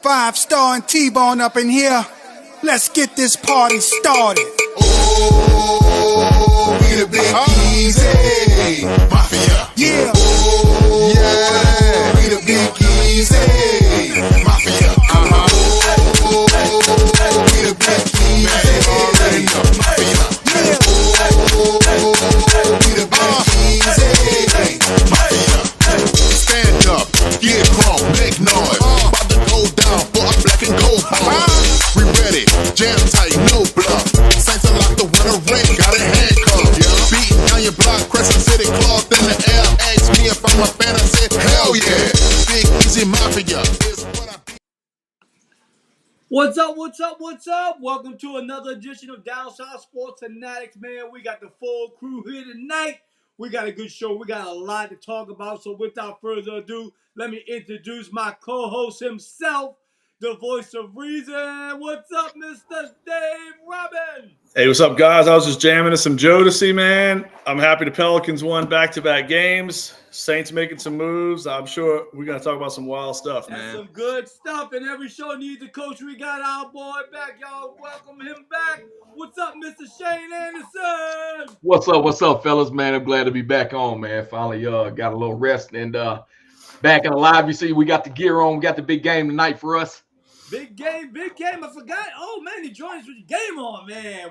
5-star and T-Bone up in here. Let's get this party started. Oh, we the big easy mafia. Yeah. Oh, yeah, we the big easy mafia. Oh, we the big easy mafia. Oh, we the big easy mafia. Stand up, get crunk, make noise. About to go down for a black and gold boys. We ready, jam tight, no bluff. Saints are locked the winter ring, got a handcuff. Beating down your block, Crescent City cloth in the air. Ask me if I'm a fan, I said hell yeah. Big Easy Mafia is what I be. What's up? Welcome to another edition of Down South Sports Fanatics, man. We got the full crew here tonight. We got a good show. We got a lot to talk about. So without further ado, let me introduce my co-host himself, the voice of reason. What's up, Mr. Dave Robin? Hey, what's up, guys? I was just jamming to some Jodeci, man. I'm happy the Pelicans won back-to-back games. Saints making some moves. I'm sure we're going to talk about some wild stuff, man. That's some good stuff, and every show needs a coach. We got our boy back. Y'all welcome him back. What's up, Mr. Shane Anderson? What's up, fellas, man? I'm glad to be back on, man. Finally got a little rest and back and alive. You see, we got the gear on. We got the big game tonight for us. Big game. I forgot. Oh, man, he joined us with the game on, man.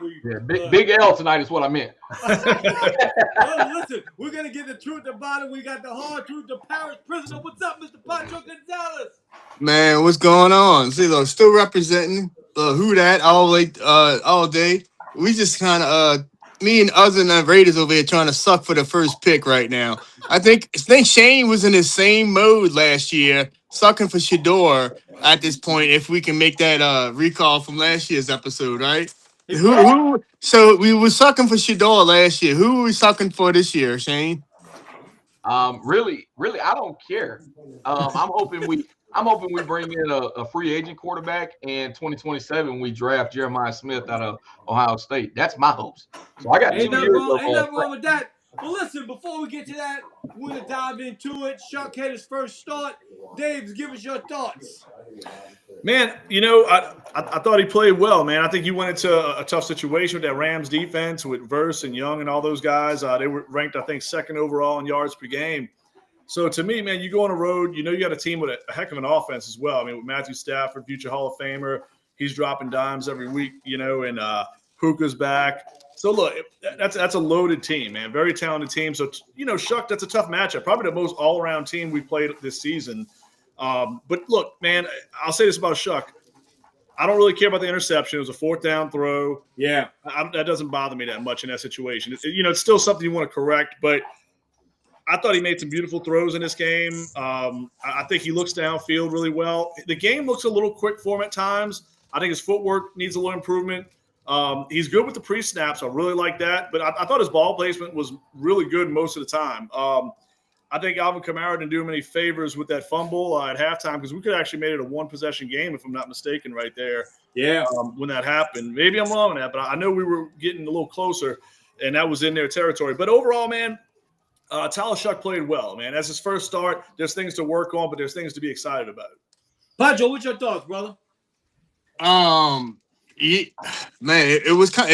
Big L tonight is what I meant. Well, listen, we're going to get the truth about it. We got the hard truth, the Paris prisoner. What's up, Mr. Pancho Gonzalez? Man, what's going on? See, look, still representing who that all day. We just kind of me and other than the Raiders over here trying to suck for the first pick right now. I think Shane was in the same mode last year, sucking for Shador at this point. If we can make that recall from last year's episode, right? Who? So we were sucking for Shador last year. Who are we sucking for this year, Shane? Really, I don't care. I'm hoping we bring in a free agent quarterback, and 2027 we draft Jeremiah Smith out of Ohio State. That's my hopes. So I got Ain't nothing wrong with that. Well, listen, before we get to that, we're going to dive into it. Chuck had his first start. Dave, give us your thoughts. Man, you know, I thought he played well, man. I think he went into a tough situation with that Rams defense with Verse and Young and all those guys. They were ranked, I think, second overall in yards per game. So to me, man, you go on the road, you know you got a team with a heck of an offense as well. I mean, with Matthew Stafford, future Hall of Famer, he's dropping dimes every week, you know, and Puka's back. So, look, that's a loaded team, man, very talented team. So, you know, Shuck, that's a tough matchup, probably the most all-around team we've played this season. But, look, man, I'll say this about Shuck. I don't really care about the interception. It was a fourth down throw. Yeah. That doesn't bother me that much in that situation. It's still something you want to correct, but I thought he made some beautiful throws in this game. I think he looks downfield really well. The game looks a little quick for him at times. I think his footwork needs a little improvement. He's good with the pre-snaps. I really like that. But I thought his ball placement was really good most of the time. I think Alvin Kamara didn't do him any favors with that fumble at halftime because we could have actually made it a one-possession game, if I'm not mistaken, right there. Yeah. When that happened. Maybe I'm wrong on that, but I know we were getting a little closer, and that was in their territory. But overall, man, Tyler Shuck played well, man. As his first start, there's things to work on, but there's things to be excited about. Pancho, what's your thoughts, brother? It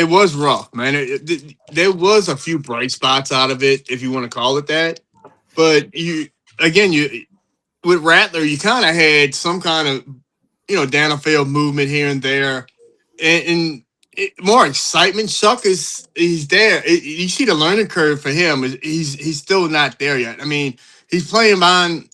was rough, man. There was a few bright spots out of it, if you want to call it that. But with Rattler, you kind of had some kind of, down-the-field movement here and there, and more excitement. Shuck he's there. You see the learning curve for him. He's still not there yet. I mean, he's playing on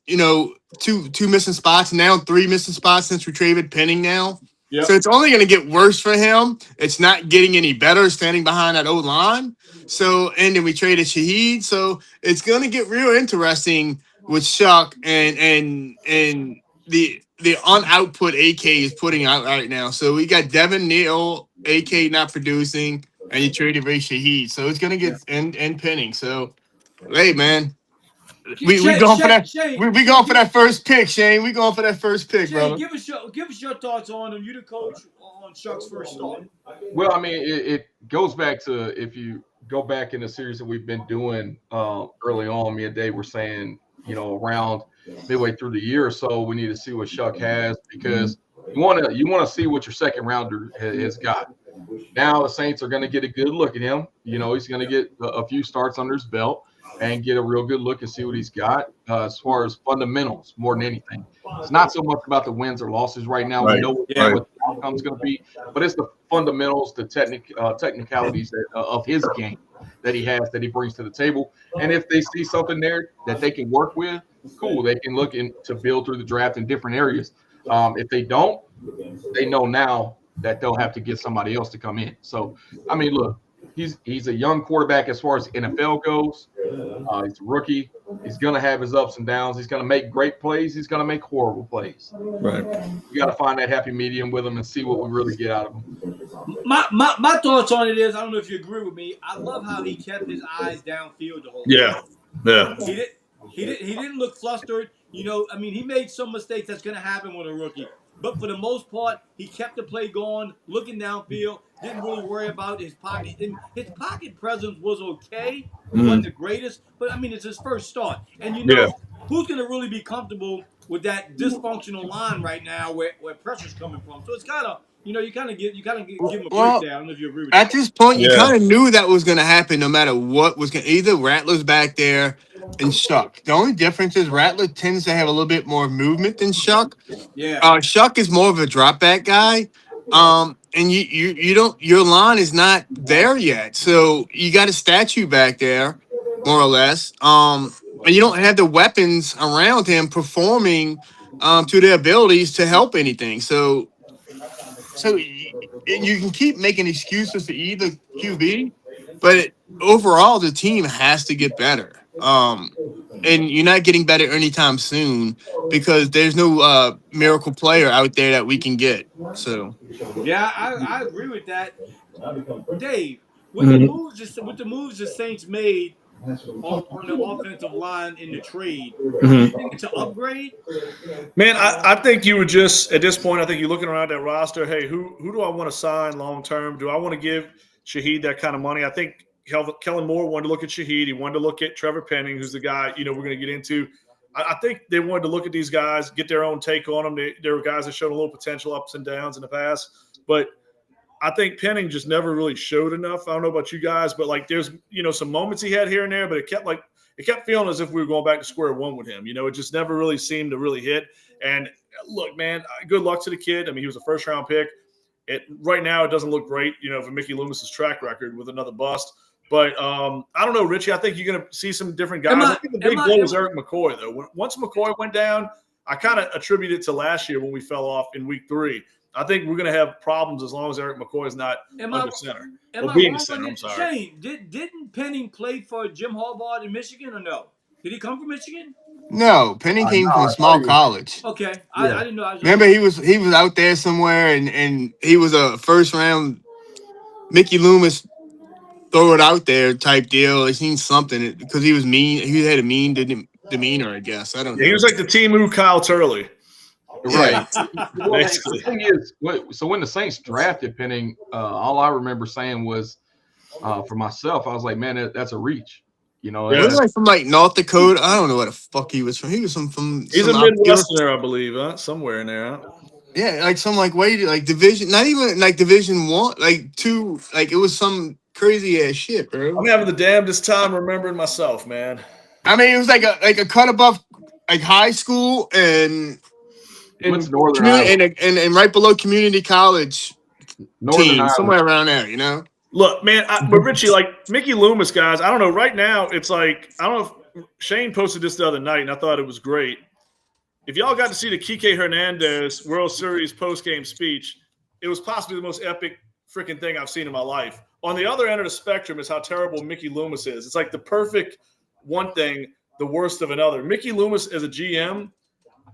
two missing spots now, 3 missing spots since we traded Penning now. Yep. So it's only going to get worse for him. It's not getting any better standing behind that O-line. So, and then we traded Shaheed. So it's going to get real interesting with Shuck and the unoutput AK is putting out right now. So we got Devin Neal, AK not producing, and you traded Ray Shaheed. So it's going to get and Penning. So, hey, man. We going for that. We going for that first pick, Shane. We going for that first pick, brother. Give us your thoughts on him. You the coach on Shuck's first start. Well, I mean, it goes back to, if you go back in the series that we've been doing early on, me and Dave were saying, around midway through the year or so, we need to see what Shuck has, because You want to see what your second rounder has got. Now the Saints are going to get a good look at him. He's going to get a few starts under his belt and get a real good look and see what he's got as far as fundamentals more than anything. It's not so much about the wins or losses right now. Right. We know what the outcome's going to be, but it's the fundamentals, the technicalities of his game that he has, that he brings to the table. And if they see something there that they can work with, cool. They can look to build through the draft in different areas. If they don't, they know now that they'll have to get somebody else to come in. So, I mean, look, he's a young quarterback as far as NFL goes. He's a rookie. He's going to have his ups and downs. He's going to make great plays. He's going to make horrible plays. Right. You got to find that happy medium with him and see what we really get out of him. My thoughts on it is, I don't know if you agree with me. I love how he kept his eyes downfield the whole time. Yeah. He didn't look flustered. He made some mistakes. That's going to happen with a rookie. But for the most part, he kept the play going, looking downfield, didn't really worry about his pocket. And his pocket presence was okay. It wasn't the greatest, but, it's his first start. And, who's going to really be comfortable with that dysfunctional line right now where pressure's coming from? So it's kind of, you kind of give him a break there. I don't know if you agree with that. At this point, you kind of knew that was going to happen no matter what was going to – either Rattler's back there and Shuck. The only difference is Rattler tends to have a little bit more movement than Shuck. Yeah. Shuck is more of a drop back guy. And you don't, your line is not there yet. So you got a statue back there, more or less. And you don't have the weapons around him performing to their abilities to help anything. So you can keep making excuses for either QB, but overall the team has to get better. And you're not getting better anytime soon because there's no miracle player out there that we can get. So yeah, I agree with that. Dave, with the moves the Saints made on the offensive line in the trade, do you think it's an upgrade? Man, I think you would just at this point. I think you're looking around that roster. Hey, who do I want to sign long term? Do I want to give Shaheed that kind of money? I think Kellen Moore wanted to look at Shaheed. He wanted to look at Trevor Penning, who's the guy we're going to get into. I think they wanted to look at these guys, get their own take on them. There were guys that showed a little potential ups and downs in the past, but I think Penning just never really showed enough. I don't know about you guys, but there's some moments he had here and there, but it kept feeling as if we were going back to square one with him. It just never really seemed to really hit. And look, man, good luck to the kid. He was a first round pick. Right now it doesn't look great, for Mickey Loomis's track record with another bust. But I don't know, Richie. I think you're going to see some different guys. I think the big blow was Eric McCoy, though. Once McCoy went down, I kind of attribute it to last year when we fell off in week 3. I think we're going to have problems as long as Eric McCoy is not under center. Or being a center, I'm sorry. Shane, didn't Penning play for Jim Harbaugh in Michigan or no? Did he come from Michigan? No, Penning came from a small college. Okay. I didn't know. Remember, he was out there somewhere, and he was a first round Mickey Loomis throw it out there type deal. I seen something because he was mean. He had a mean demeanor, I guess. I don't know. He was like the Timu Kyle Turley. Right. The thing is, so when the Saints drafted Penning, all I remember saying was, for myself, I was like, man, that's a reach. He was from North Dakota. I don't know where the fuck he was from. He was from. He's a Midwesterner, I believe, huh? Somewhere in there. Huh? Yeah, some division, not even Division 1, 2. It was some crazy ass shit, bro. I'm having the damnedest time remembering myself, man. It was like a cut above high school and Northern and right below community college team, somewhere around there, Look, man, but Richie, Mickey Loomis, guys, I don't know. Right now, it's I don't know if Shane posted this the other night, and I thought it was great. If y'all got to see the Kike Hernandez World Series post-game speech, it was possibly the most epic freaking thing I've seen in my life. On the other end of the spectrum is how terrible Mickey Loomis is. It's like the perfect one thing, the worst of another. Mickey Loomis as a GM,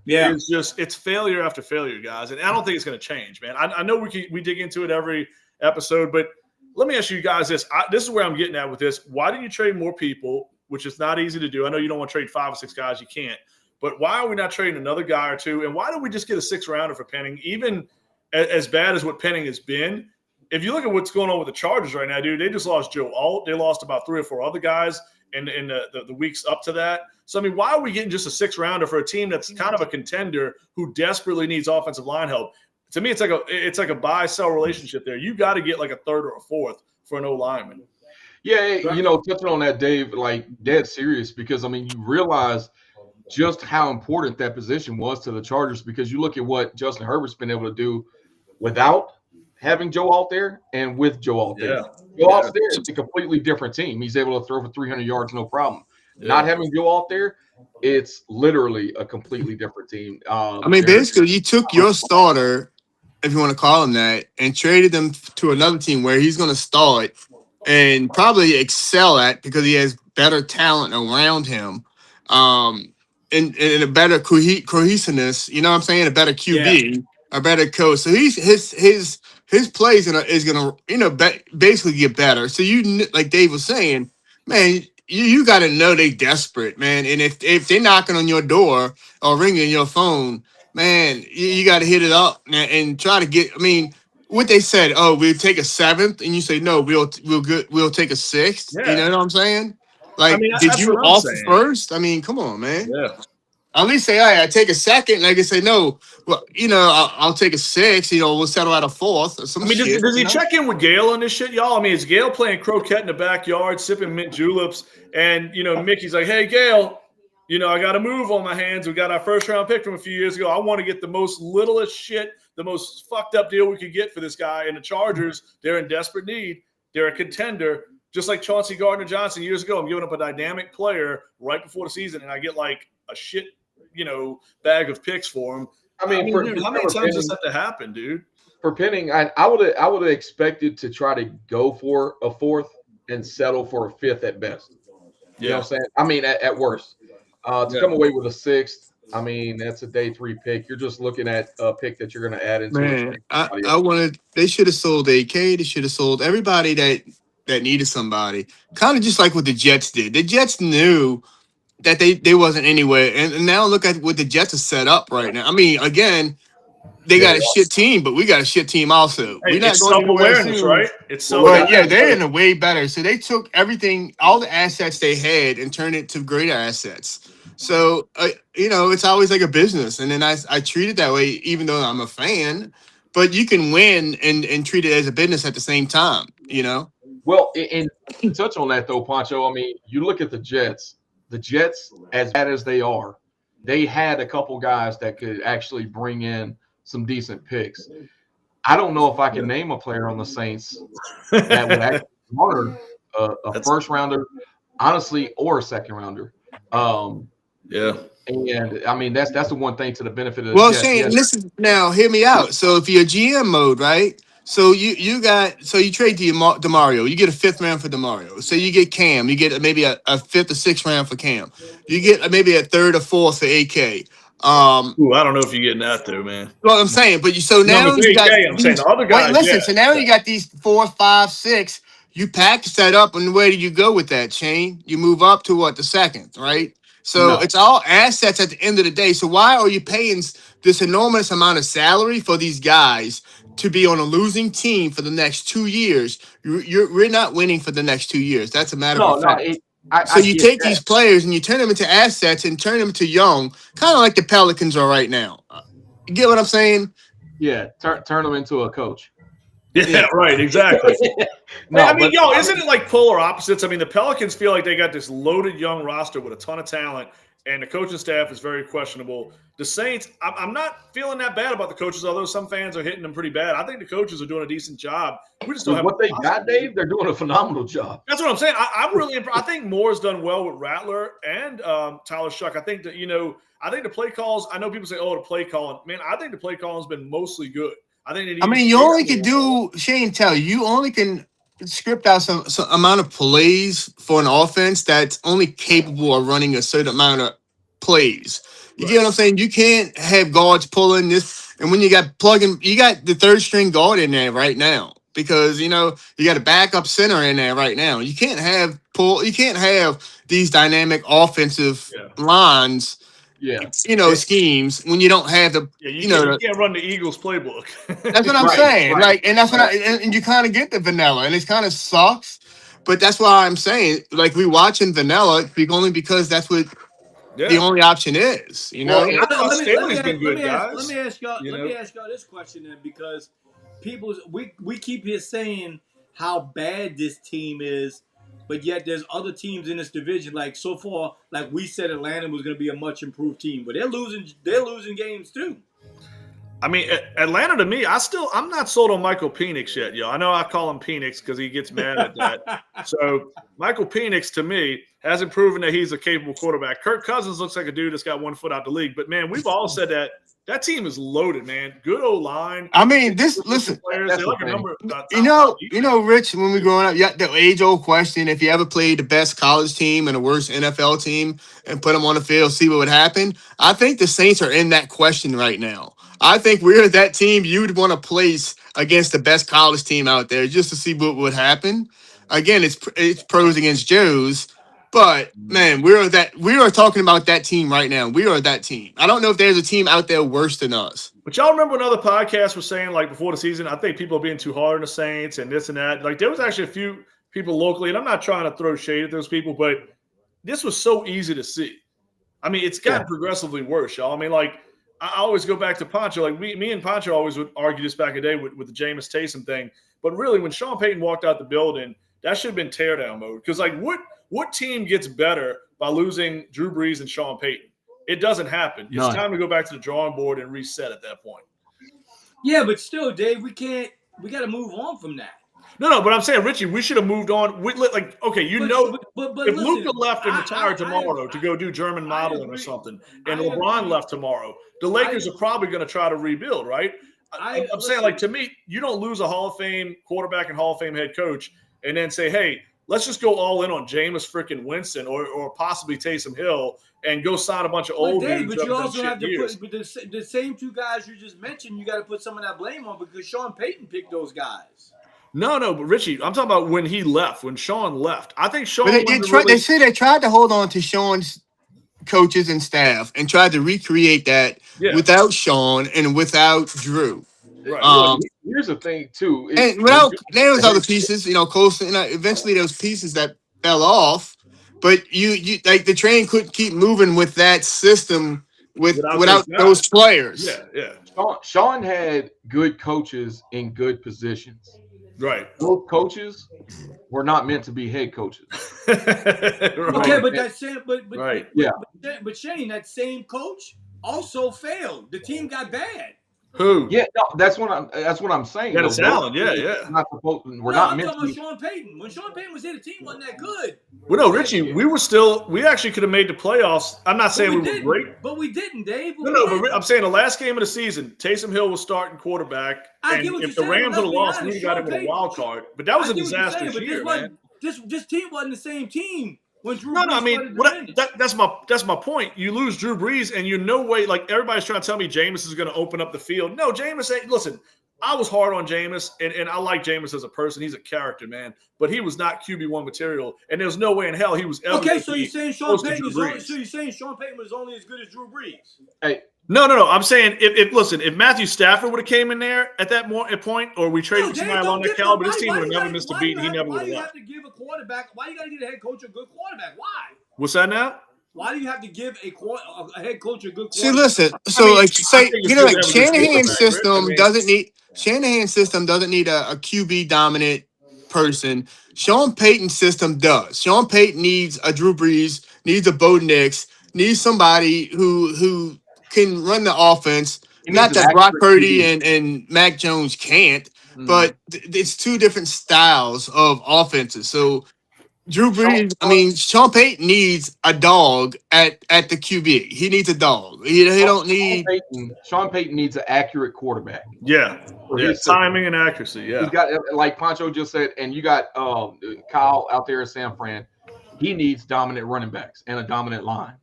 is just it's failure after failure, guys. And I don't think it's going to change, man. I know we dig into it every episode, but let me ask you guys this. This is where I'm getting at with this. Why didn't you trade more people, which is not easy to do? I know you don't want to trade 5 or 6 guys. You can't. But why are we not trading another guy or two? And why don't we just get a 6th-rounder for Penning, even as bad as what Penning has been? If you look at what's going on with the Chargers right now, dude, they just lost Joe Alt. They lost about 3 or 4 other guys in the weeks up to that. So, why are we getting just a 6th-rounder for a team that's kind of a contender who desperately needs offensive line help? to me, it's like a buy-sell relationship there. You got to get like a third or a fourth for an O-lineman. Yeah, touching on that, Dave, like dead serious, because I mean, you realize just how important that position was to the Chargers, because you look at what Justin Herbert's been able to do without having Joe out there and with Joe out there. Joe out there, it's a completely different team. He's able to throw for 300 yards, no problem. Not having Joe out there, it's literally a completely different team. I mean, basically, you took your starter, if you want to call him that, and traded him to another team where he's going to start and probably excel at, because he has better talent around him, and a better cohesiveness. You know what I'm saying? A better QB, a better coach. So his plays is gonna basically get better. So like Dave was saying, man, you got to know they desperate, man. And if they're knocking on your door or ringing your phone, man, you got to hit it up and try to get. I mean, what they said, oh, we'll take a 7th, and you say no, we'll take a 6th. Yeah. You know what I'm saying? Like, did you offer first? I mean, come on, man. Yeah. At least say, all right, I take a 2nd. Like I say, no, well, I'll take a 6. We'll settle at a 4th or some shit. Does he check in with Gale on this shit, y'all? I mean, is Gale playing croquet in the backyard, sipping mint juleps, and Mickey's like, hey, Gale, I got a move on my hands. We got our first round pick from a few years ago. I want to get the most littlest shit, the most fucked up deal we could get for this guy. And the Chargers, they're in desperate need. They're a contender. Just like Chauncey Gardner-Johnson years ago, I'm giving up a dynamic player right before the season, and I get like a shit, bag of picks for him. I mean, dude, how many times does that have to happen, dude? For Penning, I would have expected to try to go for a 4th and settle for a 5th at best. You know what I'm saying? I mean, at worst. To come away with a 6th, I mean, that's a day 3 pick. You're just looking at a pick that you're going to add into. Man, I wanted. They should have sold AK. They should have sold everybody that needed somebody. Kind of just like what the Jets did. The Jets knew that they wasn't anywhere, and now look at what the Jets are set up right now. I mean, again, they got a shit team, but we got a shit team also. Hey, it's self-awareness, right? It's self-awareness. Yeah, they're in a way better. So they took everything, all the assets they had, and turned it to greater assets. So it's always like a business, and then I treat it that way, even though I'm a fan. But you can win and treat it as a business at the same time. Well, and to touch on that though, Pancho, I mean, you look at the Jets. The Jets, as bad as they are, they had a couple guys that could actually bring in some decent picks. I don't know if I can name a player on the Saints that would actually garner a first rounder, honestly, or a second rounder. And I mean, that's the one thing to the benefit of the Jets. Shane, listen now, hear me out. So if you're GM mode, right? So you trade DeMario, you get a 5th round for DeMario. So you get Cam, you get maybe a 5th or 6th round for Cam. You get maybe a 3rd or 4th for AK. I don't know if you're getting that though, man. Well, I'm saying, but now you got I'm saying the other guys. Listen, so now you got these 4, 5, 6. You package that up, and where do you go with that, Shane? You move up to what, the 2nd, right? So it's all assets at the end of the day. So why are you paying this enormous amount of salary for these guys to be on a losing team for the next 2 years? We're not winning for the next 2 years. That's a matter of fact. So you take these players and you turn them into assets and turn them into young, kind of like the Pelicans are right now. You get what I'm saying? Yeah, turn them into a coach. Yeah, right, exactly. Isn't it like polar opposites? I mean, the Pelicans feel like they got this loaded young roster with a ton of talent, and the coaching staff is very questionable. The Saints, I'm not feeling that bad about the coaches, although some fans are hitting them pretty bad. I think the coaches are doing a decent job. We just don't have what they got, Dave. They're doing a phenomenal job. That's what I'm saying. I'm really impressed. I think Moore's done well with Rattler and Tyler Shuck. I think that I think the play calls. I know people say, "Oh, the play calling." Man, I think the play calling has been mostly good. You only can do, Shane, you only can script out some amount of plays for an offense that's only capable of running a certain amount of plays. You get what I'm saying? You can't have guards pulling this, and when you got the 3rd string guard in there right now, because you got a backup center in there right now. You can't have these dynamic offensive lines. Schemes when you don't have the. Yeah, you can't run the Eagles playbook. That's what I'm saying. Right. And that's and you kind of get the vanilla, and it kind of sucks. But that's why I'm saying, like, we watching vanilla only because that's what the only option is. You know, Well, I thought Let me Staley's ask, been good, guys. let me ask y'all You let know? me ask y'all this question then, because we keep here saying how bad this team is, but yet there's other teams in this division. Like so far, like we said, Atlanta was going to be a much improved team, but they're losing games too. I mean, Atlanta to me, I'm not sold on Michael Penix yet, yo. I know I call him Penix because he gets mad at that. So Michael Penix to me hasn't proven that he's a capable quarterback. Kirk Cousins looks like a dude that's got 1 foot out the league. But man, we've all said that team is loaded, man. Good O-line. I mean, listen. Players, That's they like the a thing. number. You know, Rich. When we growing up, yeah, the age-old question: if you ever played the best college team and the worst NFL team and put them on the field, see what would happen. I think the Saints are in that question right now. I think we're that team you'd want to place against the best college team out there just to see what would happen. Again, it's pros against Joes, but man, we are talking about that team right now. We are that team. I don't know if there's a team out there worse than us. But y'all remember when other podcasts were saying, like, before the season, I think people are being too hard on the Saints and this and that. Like, there was actually a few people locally, and I'm not trying to throw shade at those people, but this was so easy to see. I mean, it's gotten progressively worse, y'all. I mean, like, I always go back to Poncho. Like, me and Poncho always would argue this back in the day with the Jameis Taysom thing. But really, when Sean Payton walked out the building, that should have been teardown mode. Because, like, what team gets better by losing Drew Brees and Sean Payton? It doesn't happen. It's time to go back to the drawing board and reset at that point. Yeah, but still, Dave, we got to move on from that. No, but I'm saying, Richie, we should have moved on. But if listen, Luka left and retired tomorrow to go do German modeling or something, and LeBron left tomorrow, the Lakers are probably going to try to rebuild, right? I'm saying, like, to me, you don't lose a Hall of Fame quarterback and Hall of Fame head coach and then say, hey, let's just go all in on Jameis freaking Winston or possibly Taysom Hill and go sign a bunch of old dudes. But you also have to put the same two guys you just mentioned. You got to put some of that blame on because Sean Payton picked those guys. No, but Richie, I'm talking about when he left, when Sean left. I think Sean. They say they tried to hold on to Sean's coaches and staff and tried to recreate that without Sean and without Drew. Right. Here's the thing too, and without there was other pieces, Colson. Eventually, there was pieces that fell off, but you like the train couldn't keep moving with that system without those players. Yeah. Sean had good coaches in good positions. Right. Those coaches were not meant to be head coaches. Right. Okay, but that same, but Shane, that same coach also failed. The team got bad. Who? Yeah, no, that's what I'm saying. Dennis Allen, yeah. Not supposed. We're not meant talking to. About Sean Payton. When Sean Payton was here, the team wasn't that good. Well, no, Richie, we actually could have made the playoffs. I'm not saying we were great, but we didn't, Dave. But I'm saying the last game of the season, Taysom Hill was starting quarterback, and if the Rams would have lost, we got him with a wild card. But that was a disastrous year, man. This team wasn't the same team. That's my point. You lose Drew Brees, and no way. Like everybody's trying to tell me, Jameis is going to open up the field. No, Jameis ain't. Listen, I was hard on Jameis, and I like Jameis as a person. He's a character, man. But he was not QB1 material, and there's no way in hell he was ever. Okay, so you're saying Sean Payton was only as good as Drew Brees? Hey. No. I'm saying if Matthew Stafford would have came in there at that point, or we traded for somebody along that caliber, this team would have never missed a beat. He never would have left. Why do you have to give a quarterback? Why you got to give a head coach a good quarterback? Why? What's that now? Why do you have to give a head coach a good quarterback? See, listen. Shanahan's system doesn't need a QB dominant person. Sean Payton's system does. Sean Payton needs a Drew Brees, needs a Bo Nix, needs somebody who can run the offense. Not that Brock Purdy and Mac Jones can't, but it's two different styles of offenses. So Drew Brees, Sean Payton needs a dog at the QB. He needs a dog. He don't need Sean Payton needs an accurate quarterback. Yeah. Timing and accuracy. Yeah. He's got, like Poncho just said, and you got Kyle out there in San Fran. He needs dominant running backs and a dominant line.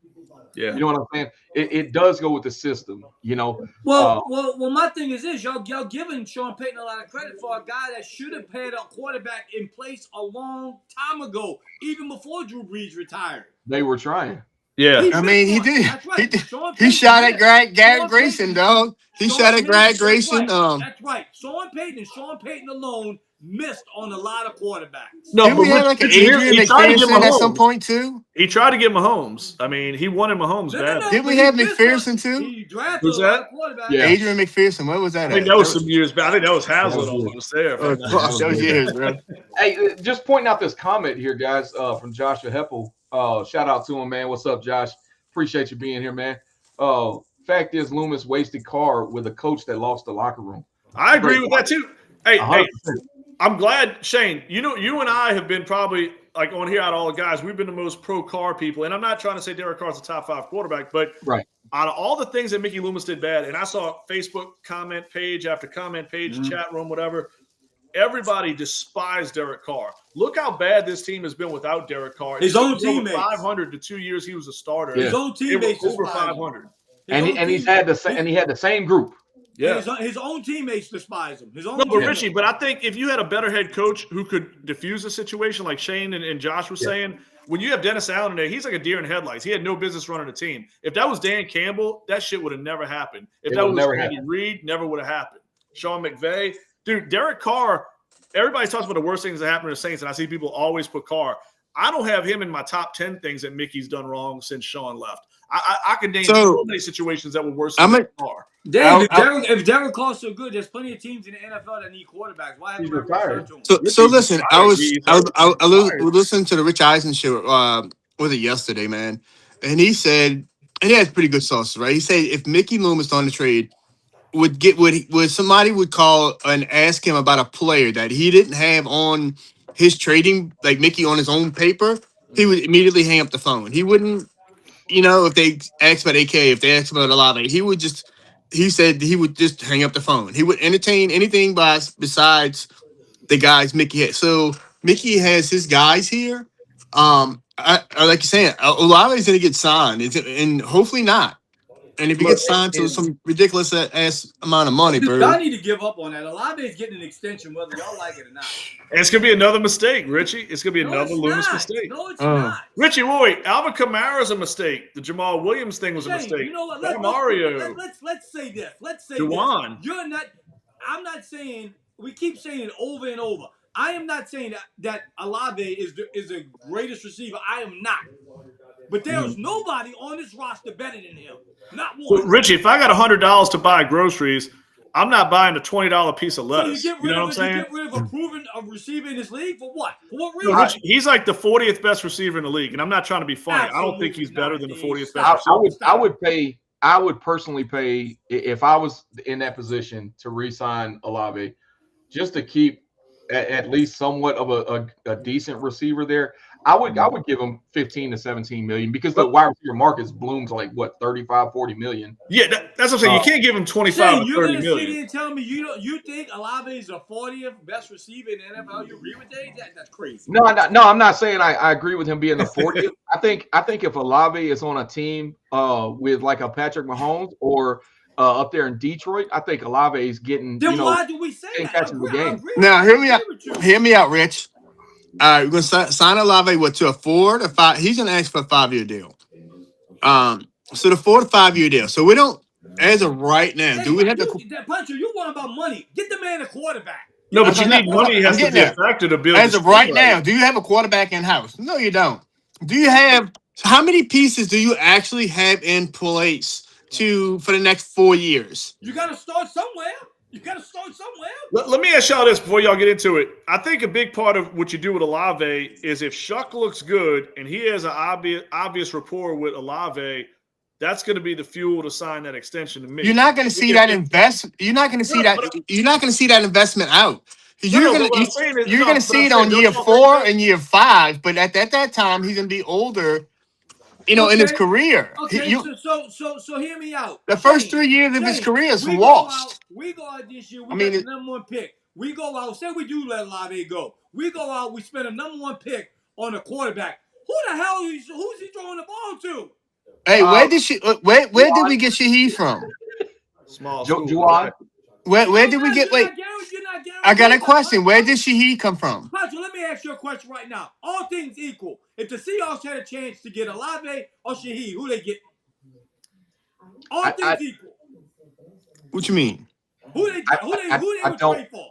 Yeah, you know what I'm saying. It does go with the system, Well, my thing is this: y'all giving Sean Payton a lot of credit for a guy that should have had a quarterback in place a long time ago, even before Drew Brees retired. They were trying. Yeah, he did. That's right. He shot at Garrett Grayson, dog. He shot at Garrett Grayson. That's right. Sean Payton alone missed on a lot of quarterbacks. No, Didn't but we have like an Richie, Adrian he tried to get McPherson at some Mahomes. point too? He tried to get Mahomes. I mean, he wanted Mahomes bad. Didn't we but he have missed McPherson too? He drafted Who's a lot that? of quarterbacks. Yeah. Adrian McPherson. What was that I think at? that was some years back. I think that was That Hazlitt was good. almost there. Oh, gosh, that was years, bro. Hey, just pointing out this comment here, guys, from Joshua Heppel. Shout out to him, man. What's up, Josh? Appreciate you being here, man. Fact is, Loomis wasted Carr with a coach that lost the locker room. I agree with that too. Hey, 100%. I'm glad, Shane. You and I have been probably like on here out of all the guys. We've been the most pro Carr people, and I'm not trying to say Derek Carr's a top 5 quarterback, but Right. out of all the things that Mickey Loomis did bad, and I saw Facebook comment page after comment page, chat room, whatever. Everybody despised Derek Carr. Look how bad this team has been without Derek Carr. His own teammates. 500 the 2 years he was a starter. Yeah. His own They were teammates over despise him. 500. And he had the same group. Yeah. His own teammates despise him. His own No, but teammates. Richie, but I think if you had a better head coach who could diffuse the situation, like Shane and Josh were saying, when you have Dennis Allen in there, he's like a deer in headlights. He had no business running a team. If that was Dan Campbell, that shit would have never happened. If that was Andy Reid, never would have happened. Sean McVay, dude, Derek Carr. Everybody talks about the worst things that happened to the Saints, and I see people always put Carr. I don't have him in my top 10 things that Mickey's done wrong since Sean left. I can name so many situations that were worse than Carr. Dave, if Derek Carr's so good, there's plenty of teams in the NFL that need quarterbacks. Why haven't we retired? So listen, I was listening to the Rich Eisen show. Was it yesterday, man? And he said, and he has pretty good sources, right? He said if Mickey Loomis on the trade would somebody would call and ask him about a player that he didn't have on his trading, like Mickey on his own paper, he would immediately hang up the phone. He wouldn't, if they asked about AK, if they asked about Olave, he said he would just hang up the phone. He would entertain anything besides the guys Mickey had. So Mickey has his guys here. I like you're saying, Olave is going to get signed, and hopefully not. And if he gets signed to some ridiculous ass amount of money, bro. Y'all need to give up on that. Olave is getting an extension, whether y'all like it or not. And it's going to be another mistake, Richie. It's going to be another Loomis mistake. No, it's not. Richie, wait. Alvin Kamara's a mistake. The Jamal Williams thing was a mistake. You know what? Mario. Let's say this. Let's say Juwan. this. I'm not saying, we keep saying it over and over. I am not saying that Olave is the greatest receiver. I am not. But there's nobody on this roster better than him. Not one. So, Richie, if I got $100 to buy groceries, I'm not buying a $20 piece of lettuce. So you know what I'm saying? You get rid of a proven receiver in this league for what? For what No, reason? Richie, he's like the 40th best receiver in the league, and I'm not trying to be funny. I don't think he's better than the 40th best receiver. I would personally pay, if I was in that position, to re-sign Olave, just to keep at least somewhat of a decent receiver there. I would give him 15 to 17 million because the wide receiver market's bloomed to like what 35, 40 million. Yeah, that's what I'm saying. You can't give him 25 to 30 million. You're gonna sit here and tell me you think Olave is the 40th best receiver in the NFL? You agree with that? That's crazy. No, I'm not saying I agree with him being the 40th. I think if Olave is on a team with like a Patrick Mahomes or up there in Detroit, I think Olave is getting. Then why do we say that? Now hear me out, Rich. All right, we're gonna sign Olave to a 4 to 5. He's gonna ask for a 5-year deal. So the 4 to 5 year deal. So we don't, as of right now, do we have to? Puncher, you want about money? Get the man a quarterback. No, but you need money has to be a factor to build. As of right now, do you have a quarterback in house? No, you don't. Do you have? How many pieces do you actually have in place for the next 4 years? You got to start somewhere. Let me ask y'all this before y'all get into it. I think a big part of what you do with Olave is if Shuck looks good and he has an obvious rapport with Olave, that's going to be the fuel to sign that extension to me. You're not going to see that investment. You're not going to see that. You're not going to see that investment out. You're going to see it on year 4 and year 5. But at that time, he's going to be older. In his career. Okay, so hear me out. The first 3 years of his career is lost. We go out this year. We got the number 1 pick. We go out. Say we do let Olave go. We go out. We spend a number 1 pick on a quarterback. Who the hell who's he throwing the ball to? Hey, where did we get Shaheed from? Small Juwan. Where did we get? Wait, I got a question. Where did Shaheed come from? Patrick, let me ask you a question right now. All things equal, if the Seahawks had a chance to get Olave or Shaheed, who they get? All things equal. What you mean? Who they would trade for?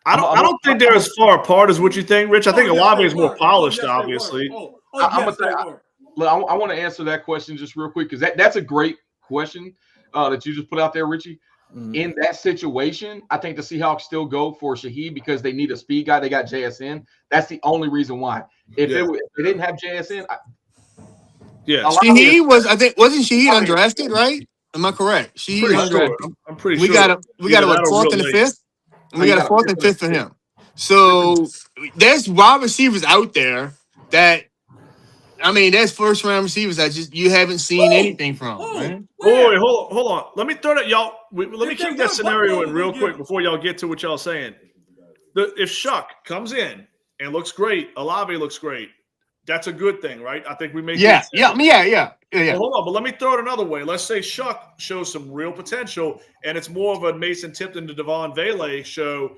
I don't think they're as far apart as what you think, Rich. I think Olave is more polished, obviously. I'm gonna look, I want to answer that question just real quick because that's a great question that you just put out there, Richie. Mm-hmm. In that situation, I think the Seahawks still go for Shaheed because they need a speed guy. They got JSN. That's the only reason why. If they didn't have JSN, Shaheed wasn't Shaheed undrafted, right? Am I correct? Shaheed undrafted. Sure. I'm pretty we sure. We got a fourth and a fifth. And we got a fourth and fifth for him. So there's wide receivers out there that, I mean, there's first round receivers that just you haven't seen anything from. Right? Oh, wait, hold on. Let me throw that, y'all. Let me keep that scenario in real quick before y'all get to what y'all saying. If Shuck comes in and looks great, Olave looks great. That's a good thing, right? I think we make yeah. Well, hold on, but let me throw it another way. Let's say Shuck shows some real potential, and it's more of a Mason Tipton to Devon Vele show.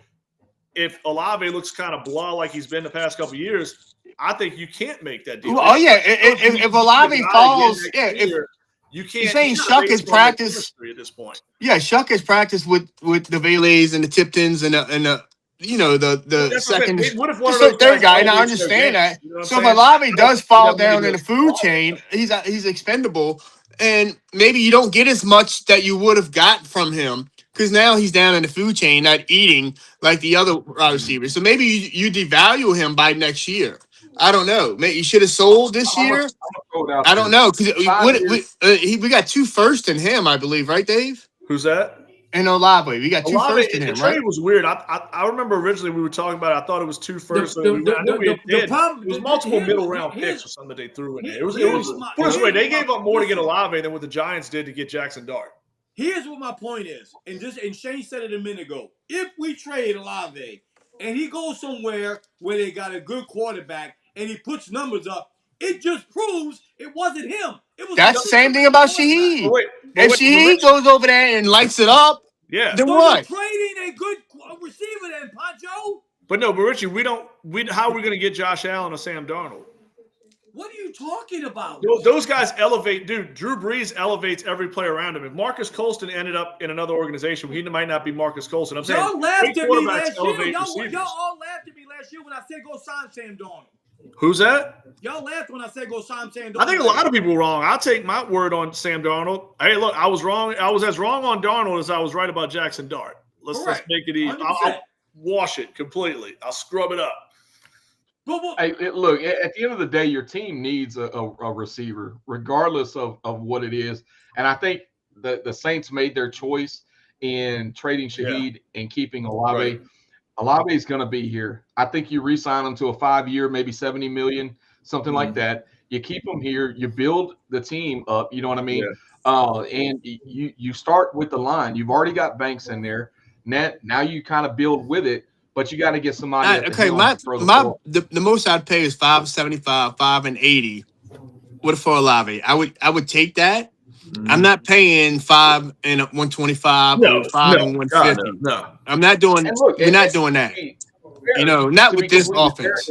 If Olave looks kind of blah like he's been the past couple of years, I think you can't make that deal. Oh yeah, if Olave falls, if you can't. You're saying Shuck is practice at this point. Yeah, Shuck has practiced with the Veles and the Tiptons and the second, what if one of those third guy, and I understand that. You know, so if Olave does fall down in the food chain, he's expendable, and maybe you don't get as much that you would have got from him because now he's down in the food chain, not eating like the other receivers. So maybe you devalue him by next year. I don't know. Maybe you should have sold this year. I don't know because we got 2 firsts in him, I believe, right, Dave? Who's that? And Olave, we got 2 firsts in him, the right? trade was weird. I remember originally we were talking about it. I thought it was 2 firsts. It was multiple middle round picks or something that they threw in there. It was put this way, they gave up more to get Olave than what the Giants did to get Jackson Dart. Here's what my point is, and Shane said it a minute ago. If we trade Olave and he goes somewhere where they got a good quarterback and he puts numbers up, it just proves it wasn't him. That's the same thing about Shaheed. If Shaheed goes over there and lights it up, then what? You're trading a good receiver then, Pancho. But Richie, how are we going to get Josh Allen or Sam Darnold? What are you talking about? Those guys elevate, dude. Drew Brees elevates every player around him. If Marcus Colston ended up in another organization, he might not be Marcus Colston. I'm saying y'all laughed at me last year. Y'all all laughed at me last year when I said go sign Sam Darnold. Who's that? Y'all laughed when I said go sign Sam Darnold. I think a lot of people were wrong. I'll take my word on Sam Darnold. Hey, look, I was wrong. I was as wrong on Darnold as I was right about Jackson Dart. Let's make it easy. I'll wash it completely. I'll scrub it up. Hey, look, at the end of the day, your team needs a receiver, regardless of what it is. And I think the Saints made their choice in trading Shaheed and keeping Olave. Right. Olave is going to be here. I think you re-sign him to a 5-year, maybe $70 million, something like that. You keep him here. You build the team up. You know what I mean? Yeah. And you start with the line. You've already got Banks in there. Now you kind of build with it. But you got to get somebody. The most I'd pay is $575, $580. What for Olave? I would take that. I'm not paying $5 and $125 or $5 and $150. No, I'm not doing. We're not doing that. Not with this offense.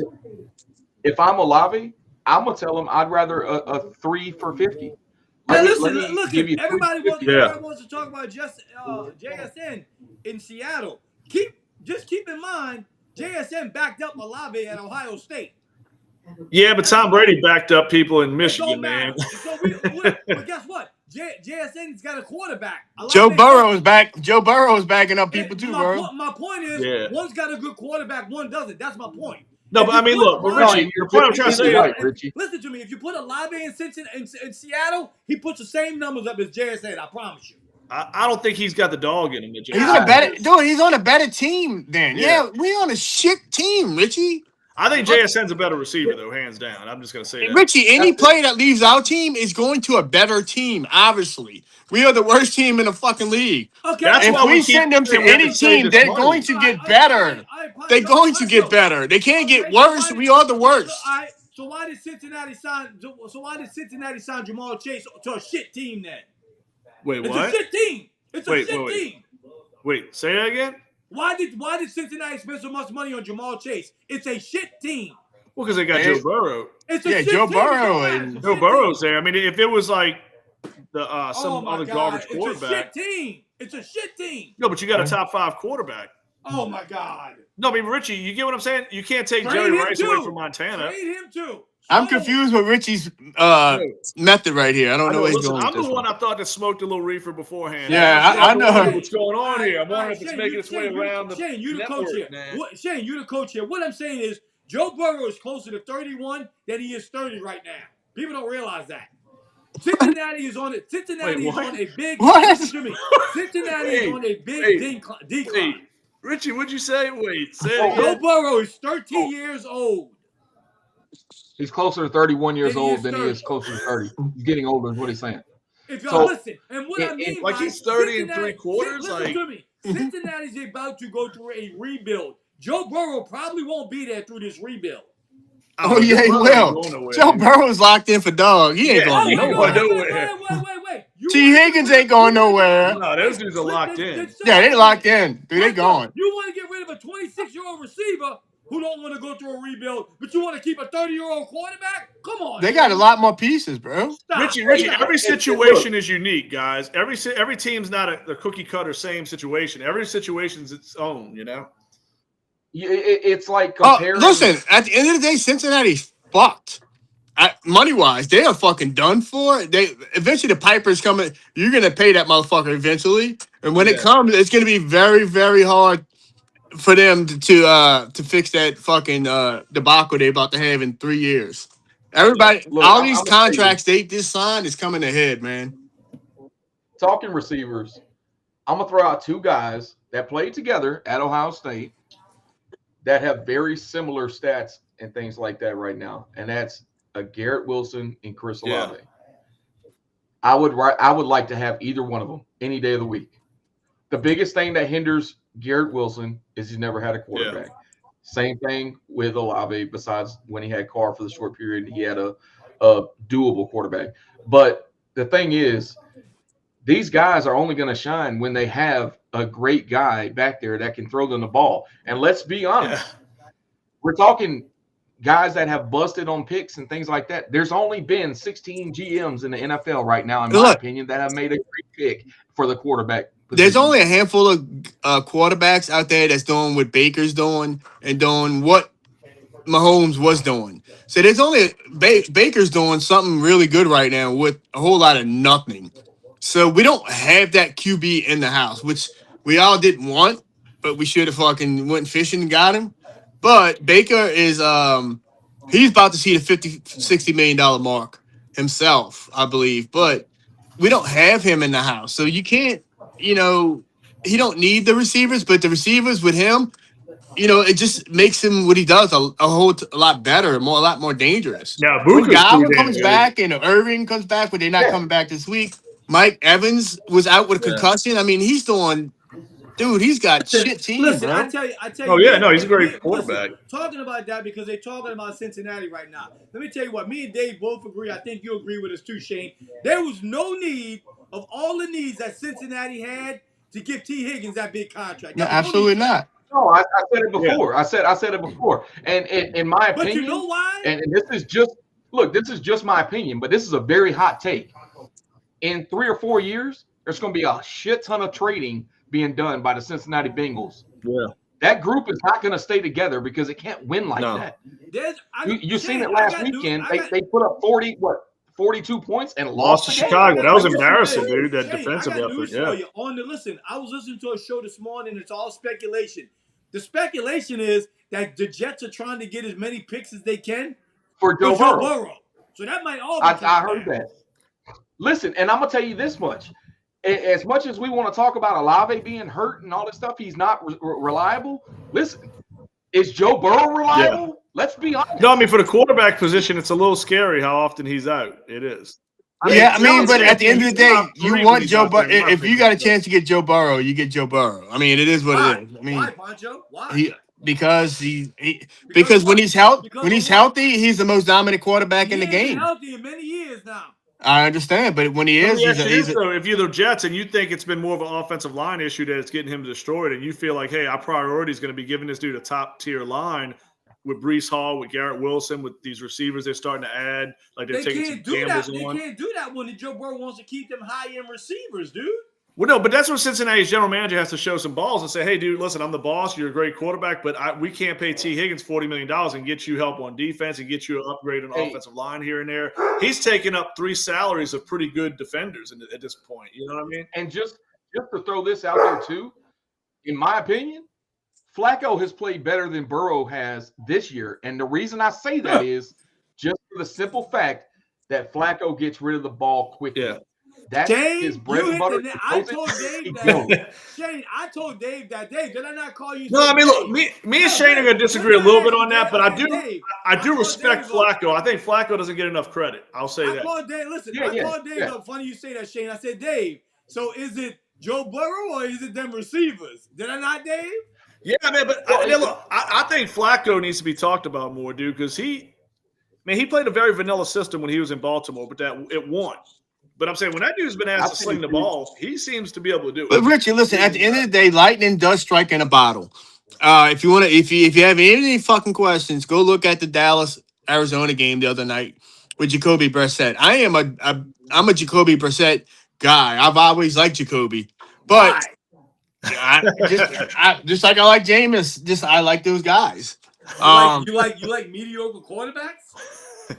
If I'm Olave, I'm gonna tell him I'd rather a 3 for $50. Listen. Everybody wants to talk about JSN in Seattle. Just keep in mind, JSN backed up Olave at Ohio State. Yeah, but Tom Brady backed up people in Michigan, man. So but guess what? JSN's got a quarterback. Joe Burrow is backing up people too, bro. My point is, one's got a good quarterback, one doesn't. That's my point. No, but I mean, look, Richie, your point I'm trying to say is, listen to me. If you put Olave in Seattle, he puts the same numbers up as JSN. I promise you. I don't think he's got the dog in him. He's on a better team then. Yeah, we on a shit team, Richie. I think JSN's a better receiver, though, hands down. I'm just going to say that. Richie, any player that leaves our team is going to a better team, obviously. We are the worst team in the fucking league. Okay. If we send them to any team, they're going to get better. They're going to get better. They can't get worse. We are the worst. So why did Cincinnati sign Jamal Chase to a shit team then? Wait, what? It's a shit team. It's a shit team. Wait, say that again? Why did Cincinnati spend so much money on Jamal Chase? It's a shit team. Well, because they got Joe Burrow. It's a shit Joe team. Burrow and Joe Burrow's there. I mean, if it was like some other garbage quarterback. It's a shit team. No, but you got a top 5 quarterback. Oh my God! No, I mean Richie, you get what I'm saying? You can't take Trade Jerry him Rice away too. from Montana. Trade him too. I'm So- confused with Richie's No. method right here. I don't know what he's Listen, doing. I'm with the this one I thought that smoked a little reefer beforehand. Yeah, I know. wondering what's going on here. I'm All wondering right, if it's Shane, making its way around the Shane, you the network, coach here. man. Shane, you the coach here. What I'm saying is Joe Burrow is closer to 31 than he is 30 right now. People don't realize that. Cincinnati is on it. Cincinnati is what? on a big. What? Listen to me. Cincinnati is on a big decline. Wait, Richie, what'd you say? Wait, say Oh, it Joe again. Burrow is 13 years old. He's closer to 31 years Then he is old than he 30. is closer to 30. He's getting older is what he's saying. If y'all So, listen, and what I mean like by he's 30 and Cincinnati- 3/4. Listen Like, to me. Cincinnati's about to go through a rebuild. Joe Burrow probably won't be there through this rebuild. Oh yeah, he Joe Burrow ain't will. going nowhere, Joe man. Burrow's locked in for dog. He ain't Yeah, going he ain't nowhere. going nowhere. Wait. You T. wanna get Higgins rid ain't of- going you wanna nowhere. get- No, those dudes are locked in. Yeah, they locked in. Dude, they gone. You want to get rid of a 26-year-old receiver who don't want to go through a rebuild, but you want to keep a 30-year-old quarterback? Come on. They got a lot more pieces, bro. Stop. Richie, Stop. every situation is unique, guys. Every team's not a cookie cutter same situation. Every situation's its own, you know. It's like comparing. Listen, at the end of the day, Cincinnati's fucked. Money wise, they are fucking done for. They eventually the Piper's coming. You're gonna pay that motherfucker eventually, and when it comes, it's gonna be very, very hard for them to fix that fucking debacle they about to have in 3 years. Everybody, Look, all I'm these gonna tell you. contracts they just signed is coming ahead, man. Talking receivers, I'm gonna throw out two guys that played together at Ohio State that have very similar stats and things like that right now, and that's Garrett Wilson and Chris Olave. I would like to have either one of them any day of the week. The biggest thing that hinders Garrett Wilson is he's never had a quarterback. Yeah. Same thing with Olave. Besides when he had Carr for the short period, he had a doable quarterback. But the thing is, these guys are only going to shine when they have a great guy back there that can throw them the ball. And let's be honest, we're talking guys that have busted on picks and things like that. There's only been 16 GMs in the NFL right now, in my opinion, that have made a great pick for the quarterback position. There's only a handful of quarterbacks out there that's doing what Baker's doing and doing what Mahomes was doing. So there's only Baker's doing something really good right now with a whole lot of nothing. So we don't have that QB in the house, which we all didn't want, but we should have fucking went fishing and got him. But Baker is he's about to see the $50-60 million mark himself, I believe. But we don't have him in the house. So you can't, he don't need the receivers, but the receivers with him, it just makes him what he does a whole lot better and a lot more dangerous. Yeah, When Booker's Godwin too comes damn back and Irving comes back, but they're not coming back this week. Mike Evans was out with a concussion. I mean, he's doing, dude, he's got shit team, Listen, bro. I tell you. Oh, yeah, no, he's a great quarterback. Talking about that because they're talking about Cincinnati right now. Let me tell you what, me and Dave both agree. I think you agree with us too, Shane. There was no need of all the needs that Cincinnati had to give T. Higgins that big contract. No, absolutely not. No, I said it before. I said it before. And in my opinion, But you know why? And this is just my opinion, but this is a very hot take. In 3 or 4 years, there's going to be a shit ton of trading being done by the Cincinnati Bengals. Yeah. That group is not going to stay together because it can't win like that. You seen it last weekend. They put up 42 points and lost to the game. Chicago. That was embarrassing, dude. That defensive I got effort. news Yeah. for you. Listen, I was listening to a show this morning. It's all speculation. The speculation is that the Jets are trying to get as many picks as they can for Joe Burrow. So that might all be I heard that. Listen, and I'm going to tell you this much. As much as we want to talk about Olave being hurt and all this stuff, he's not reliable. Listen, is Joe Burrow reliable? Yeah. Let's be honest. No, I mean, for the quarterback position, it's a little scary how often he's out. It is. But at the end of the day, you want Joe Burrow. If you got a chance to get Joe Burrow, you get Joe Burrow. I mean, it is what it is. I mean, why, Pancho? Why? Because when he's healthy, he's the most dominant quarterback in the game. He's been healthy in many years now. I understand, but when he is, if you're the Jets and you think it's been more of an offensive line issue that it's getting him destroyed, and you feel like, hey, our priority is going to be giving this dude a top tier line with Breece Hall, with Garrett Wilson, with these receivers they're starting to add, like they're taking some gambles on. They can't do that when Joe Burrow wants to keep them high end receivers, dude. Well, no, but that's where Cincinnati's general manager has to show some balls and say, hey, dude, listen, I'm the boss. You're a great quarterback, but we can't pay T. Higgins $40 million and get you help on defense and get you an upgrade on offensive line here and there. He's taking up 3 salaries of pretty good defenders at this point. You know what I mean? And just to throw this out there too, in my opinion, Flacco has played better than Burrow has this year. And the reason I say that is just for the simple fact that Flacco gets rid of the ball quickly. Yeah. That's his bread and butter. I told Dave that. Shane, I told Dave that. Dave, did I not call you? No, I mean, look, me and Shane are going to disagree a little bit on that, but I do respect Flacco. I think Flacco doesn't get enough credit. I'll say that. I called Dave. Listen, I called Dave. Though, funny you say that, Shane. I said, Dave, so is it Joe Burrow or is it them receivers? Did I not, Dave? Yeah, man, but look, I think Flacco needs to be talked about more, dude, because he played a very vanilla system when he was in Baltimore, but it won. But I'm saying when that dude's been asked to sling the ball, he seems to be able to do it. But Richard, listen, at the end of the day, lightning does strike in a bottle. If you have any fucking questions, go look at the Dallas Arizona game the other night with Jacoby Brissett. I'm a Jacoby Brissett guy. I've always liked Jacoby, but just like I like Jameis, I like those guys. You like mediocre quarterbacks?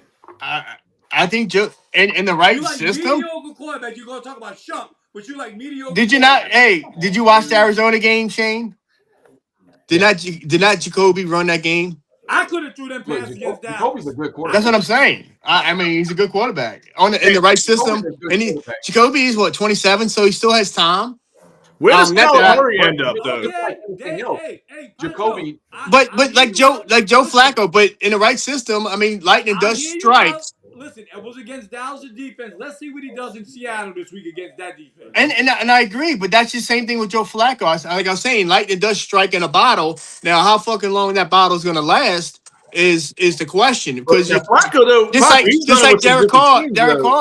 I think Joe in the right you like system. Mediocre quarterback. You're gonna talk about Shump, but you like mediocre. Did you not? Hey, did you watch the Arizona game, Shane? Did not Jacoby run that game? I could have threw them passes against Dallas. Jacoby's a good quarterback. That's what I'm saying. I mean, he's a good quarterback in the right system. And Jacoby is 27, so he still has time. Where does Kyler Murray end up, though? Jacoby, but like Joe Flacco, but in the right system, I mean, lightning does strike. Listen, it was against Dallas' defense. Let's see what he does in Seattle this week against that defense. And I agree, but that's the same thing with Joe Flacco. Like I was saying, lightning does strike in a bottle. Now, how fucking long that bottle is going to last is the question. Because Flacco, though, just like Derek Carr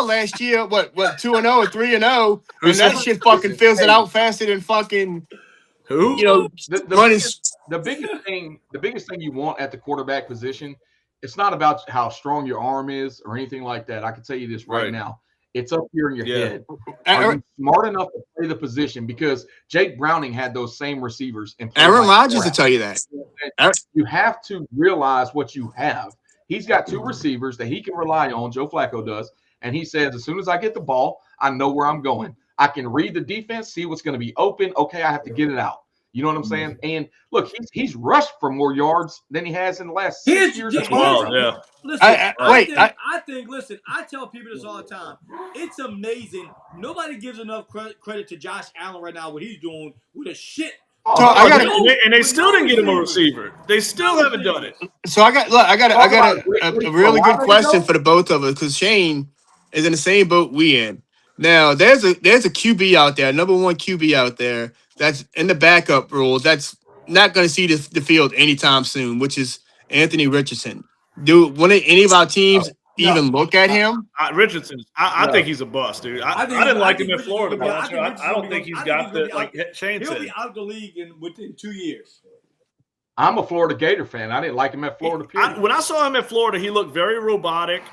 last year, what 2-0 or 3-0, and that shit fucking fills it out faster than fucking who? You know, the biggest thing you want at the quarterback position. It's not about how strong your arm is or anything like that. I can tell you this right now. It's up here in your head. Are you smart enough to play the position? Because Jake Browning had those same receivers. And Aaron Rodgers will tell you that. You have to realize what you have. He's got 2 receivers that he can rely on. Joe Flacco does. And he says, as soon as I get the ball, I know where I'm going. I can read the defense, see what's going to be open. Okay, I have to get it out. You know what I'm saying? And look, he's rushed for more yards than he has in the last 6 years. Listen, listen, I tell people this all the time. It's amazing. Nobody gives enough credit to Josh Allen right now, what he's doing with a shit. And they still didn't get him a receiver. They still haven't done it. So I got a really good question for the both of us, because Shane is in the same boat we in. Now, there's a QB out there, number 1 QB out there, that's in the backup rules, that's not going to see the field anytime soon, which is Anthony Richardson. Do any of our teams even look at him? Richardson, I think he's a bust, dude. I didn't like him in Florida, but I don't think he's got the, like Shane said. He'll be out of the league within 2 years. I'm a Florida Gator fan. I didn't like him at Florida. When I saw him at Florida, he looked very robotic.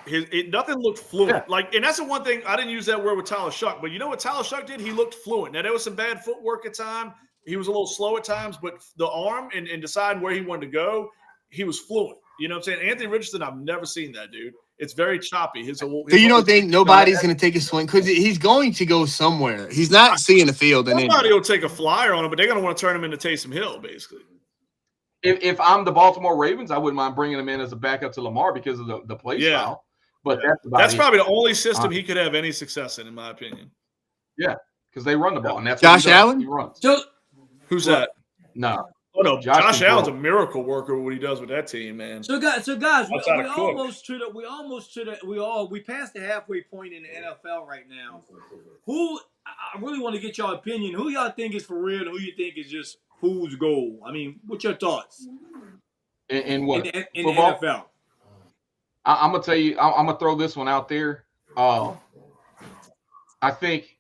Nothing looked fluent. Yeah. And that's the one thing, I didn't use that word with Tyler Shuck, but you know what Tyler Shuck did? He looked fluent. Now, there was some bad footwork at times. He was a little slow at times, but the arm and deciding where he wanted to go, he was fluent. You know what I'm saying? Anthony Richardson, I've never seen that, dude. It's very choppy. So you don't think nobody's going to take a swing? Because he's going to go somewhere. He's not seeing the field. Somebody will take a flyer on him, but they're going to want to turn him into Taysom Hill, basically. If I'm the Baltimore Ravens, I wouldn't mind bringing him in as a backup to Lamar because of the play style. But that's probably the only system he could have any success in my opinion. Yeah, because they run the ball, and that's Josh Allen. He runs. Who's that? No. Oh no, Josh Allen's a miracle worker with what he does with that team, man. So guys, we passed the halfway point in the NFL right now. I really want to get y'all opinion. Who y'all think is for real, and who you think is just fool's gold? I mean, what's your thoughts? In what? In the NFL. I'm gonna tell you. I'm gonna throw this one out there. I think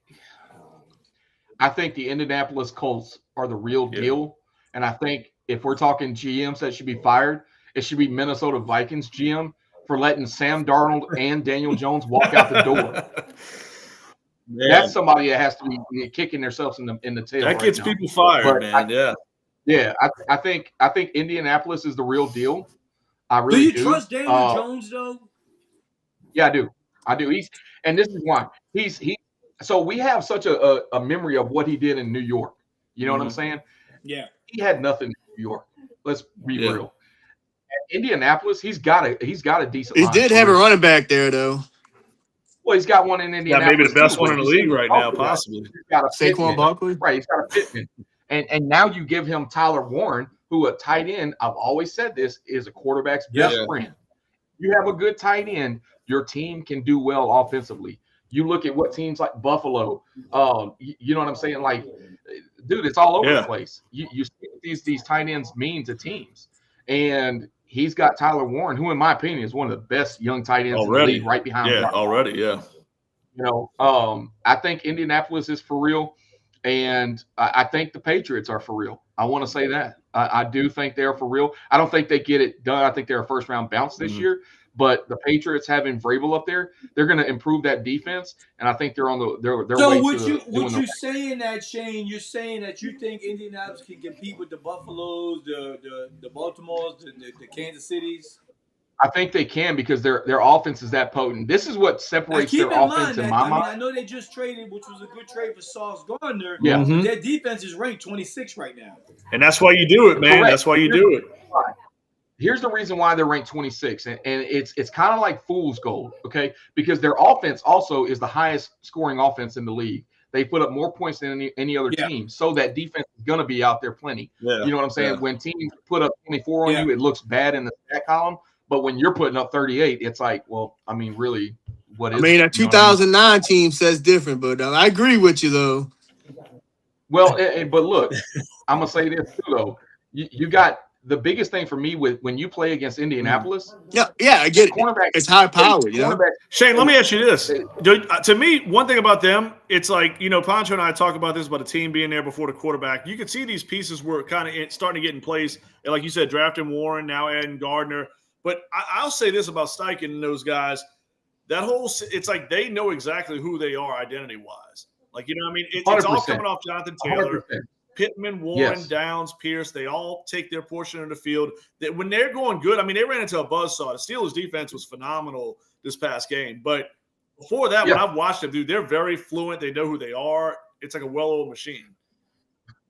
the Indianapolis Colts are the real deal. And I think if we're talking GMs that should be fired, it should be Minnesota Vikings GM for letting Sam Darnold and Daniel Jones walk out the door. That's somebody that has to be kicking themselves in the tail. That gets people fired, man. I think Indianapolis is the real deal. I Do really you do. trust Daniel Jones though? Yeah, I do. And this is why he. So we have such a memory of what he did in New York. You know what I'm saying? Yeah. He had nothing in New York. Let's be real. At Indianapolis, he's got a decent. He did have a running back there though. Well, he's got one in Indianapolis. Yeah, maybe the best one in the league right now, He's possibly. He's got a Saquon Barkley. Right, he's got a Pittman. And now you give him Tyler Warren, who a tight end, I've always said this, is a quarterback's best friend. You have a good tight end, your team can do well offensively. You look at what teams like Buffalo, you know what I'm saying? Like, dude, it's all over the place. You see what these tight ends mean to teams. And he's got Tyler Warren, who in my opinion is one of the best young tight ends in the league, right behind him. You know, I think Indianapolis is for real. And I think the Patriots are for real. I want to say that. I do think they're for real. I don't think they get it done. I think they're a first-round bounce this year. But the Patriots having Vrabel up there, they're going to improve that defense. And I think they're on their way to what you saying that, Shane, you're saying that you think Indianapolis can compete with the Buffaloes, the Baltimores, the Kansas Cities? I think they can because their offense is that potent. This is what separates their offense in my mind. I know they just traded, which was a good trade for Sauce Gardner. Yeah. But their defense is ranked 26 right now. And that's why you do it, man. Correct. That's why you do it. Here's the reason why they're ranked 26, and it's kind of like fool's gold, okay? Because their offense also is the highest scoring offense in the league. They put up more points than any other team, so that defense is going to be out there plenty. Yeah. You know what I'm saying? When teams put up 24 on you, it looks bad in the stat column, but when you're putting up 38, it's like, well, I mean, really, what is? I mean, a 2009 team says different, but I agree with you though. Well, but look, I'm gonna say this too, though. You got. The biggest thing for me when you play against Indianapolis, yeah, I get it. It's high power, you know. Shane, let me ask you this: to me, one thing about them, it's like Pancho and I talk about this about a team being there before the quarterback. You can see these pieces were kind of starting to get in place, and like you said, drafting Warren, now adding Gardner. But I'll say this about Steichen and those guys: it's like they know exactly who they are identity-wise. Like I mean, it's all coming off Jonathan Taylor. 100%. Pittman, Warren, Downs, Pierce, they all take their portion of the field. When they're going good, I mean, they ran into a buzzsaw. The Steelers' defense was phenomenal this past game. But before that, when I've watched them, dude, they're very fluent. They know who they are. It's like a well-oiled machine.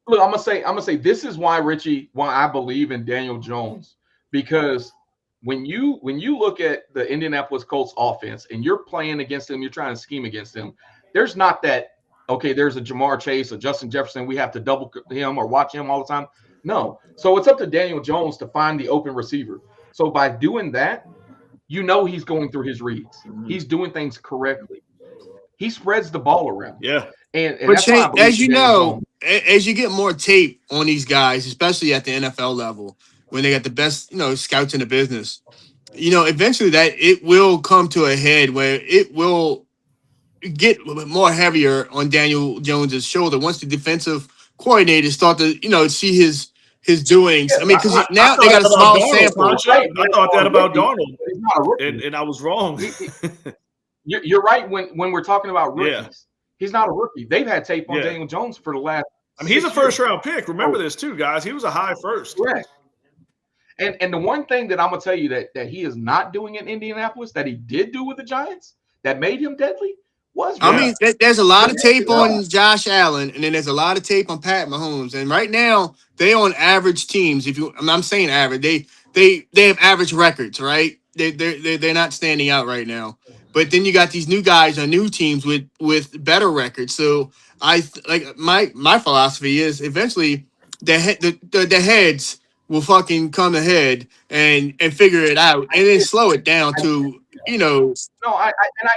Look, I'm gonna say this is why, Richie, why I believe in Daniel Jones. Because when you look at the Indianapolis Colts offense and you're playing against them, you're trying to scheme against them, there's not that, okay, there's a Jamar Chase or Justin Jefferson, we have to double him or watch him all the time. No. So it's up to Daniel Jones to find the open receiver. So by doing that, he's going through his reads. He's doing things correctly. He spreads the ball around. Yeah. And but Shane, as you know, as you get more tape on these guys, especially at the NFL level, when they got the best, scouts in the business, eventually that it will come to a head where it will get a little bit more heavier on Daniel Jones's shoulder once the defensive coordinators start to, see his doings. I mean, because now they got a small sample. I thought that about Darnold, and I was wrong. You're right when we're talking about rookies. Yeah. He's not a rookie. They've had tape on Daniel Jones for the last. I mean, he's a first-round pick. Remember this too, guys. He was a high first. Correct. And the one thing that I'm gonna tell you that he is not doing in Indianapolis that he did do with the Giants that made him deadly. I mean, there's a lot of tape on Josh Allen, and then there's a lot of tape on Pat Mahomes. And right now, they're on average teams. I'm saying average, they have average records, right? They're not standing out right now. But then you got these new guys on new teams with better records. So my philosophy is eventually the heads will fucking come ahead and figure it out, and then slow it down to. No, I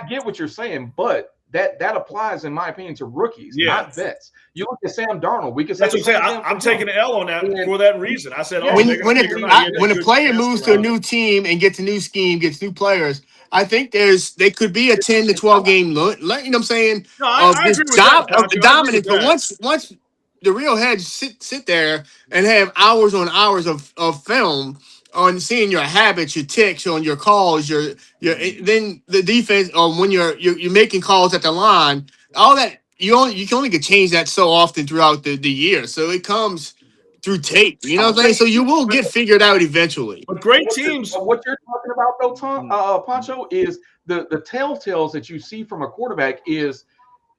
get what you're saying, but that applies, in my opinion, to rookies, not vets. You look at Sam Darnold. We can say that's what I'm saying. I'm taking the L on that for that reason. I said, when a player moves to a new team and gets a new scheme, gets new players, I think they could be a 10 to 12 game, you know what I'm saying? No, I agree with that, dominance. But once the real heads sit there and have hours on hours of film on seeing your habits, your ticks, on your calls, your then the defense, or when you're making calls at the line, all that you can only get change that so often throughout the year. So it comes through tape. You know what I'm saying? So you will get figured out eventually. But great teams. What you're talking about, though, Tom, Pancho, is the telltales that you see from a quarterback is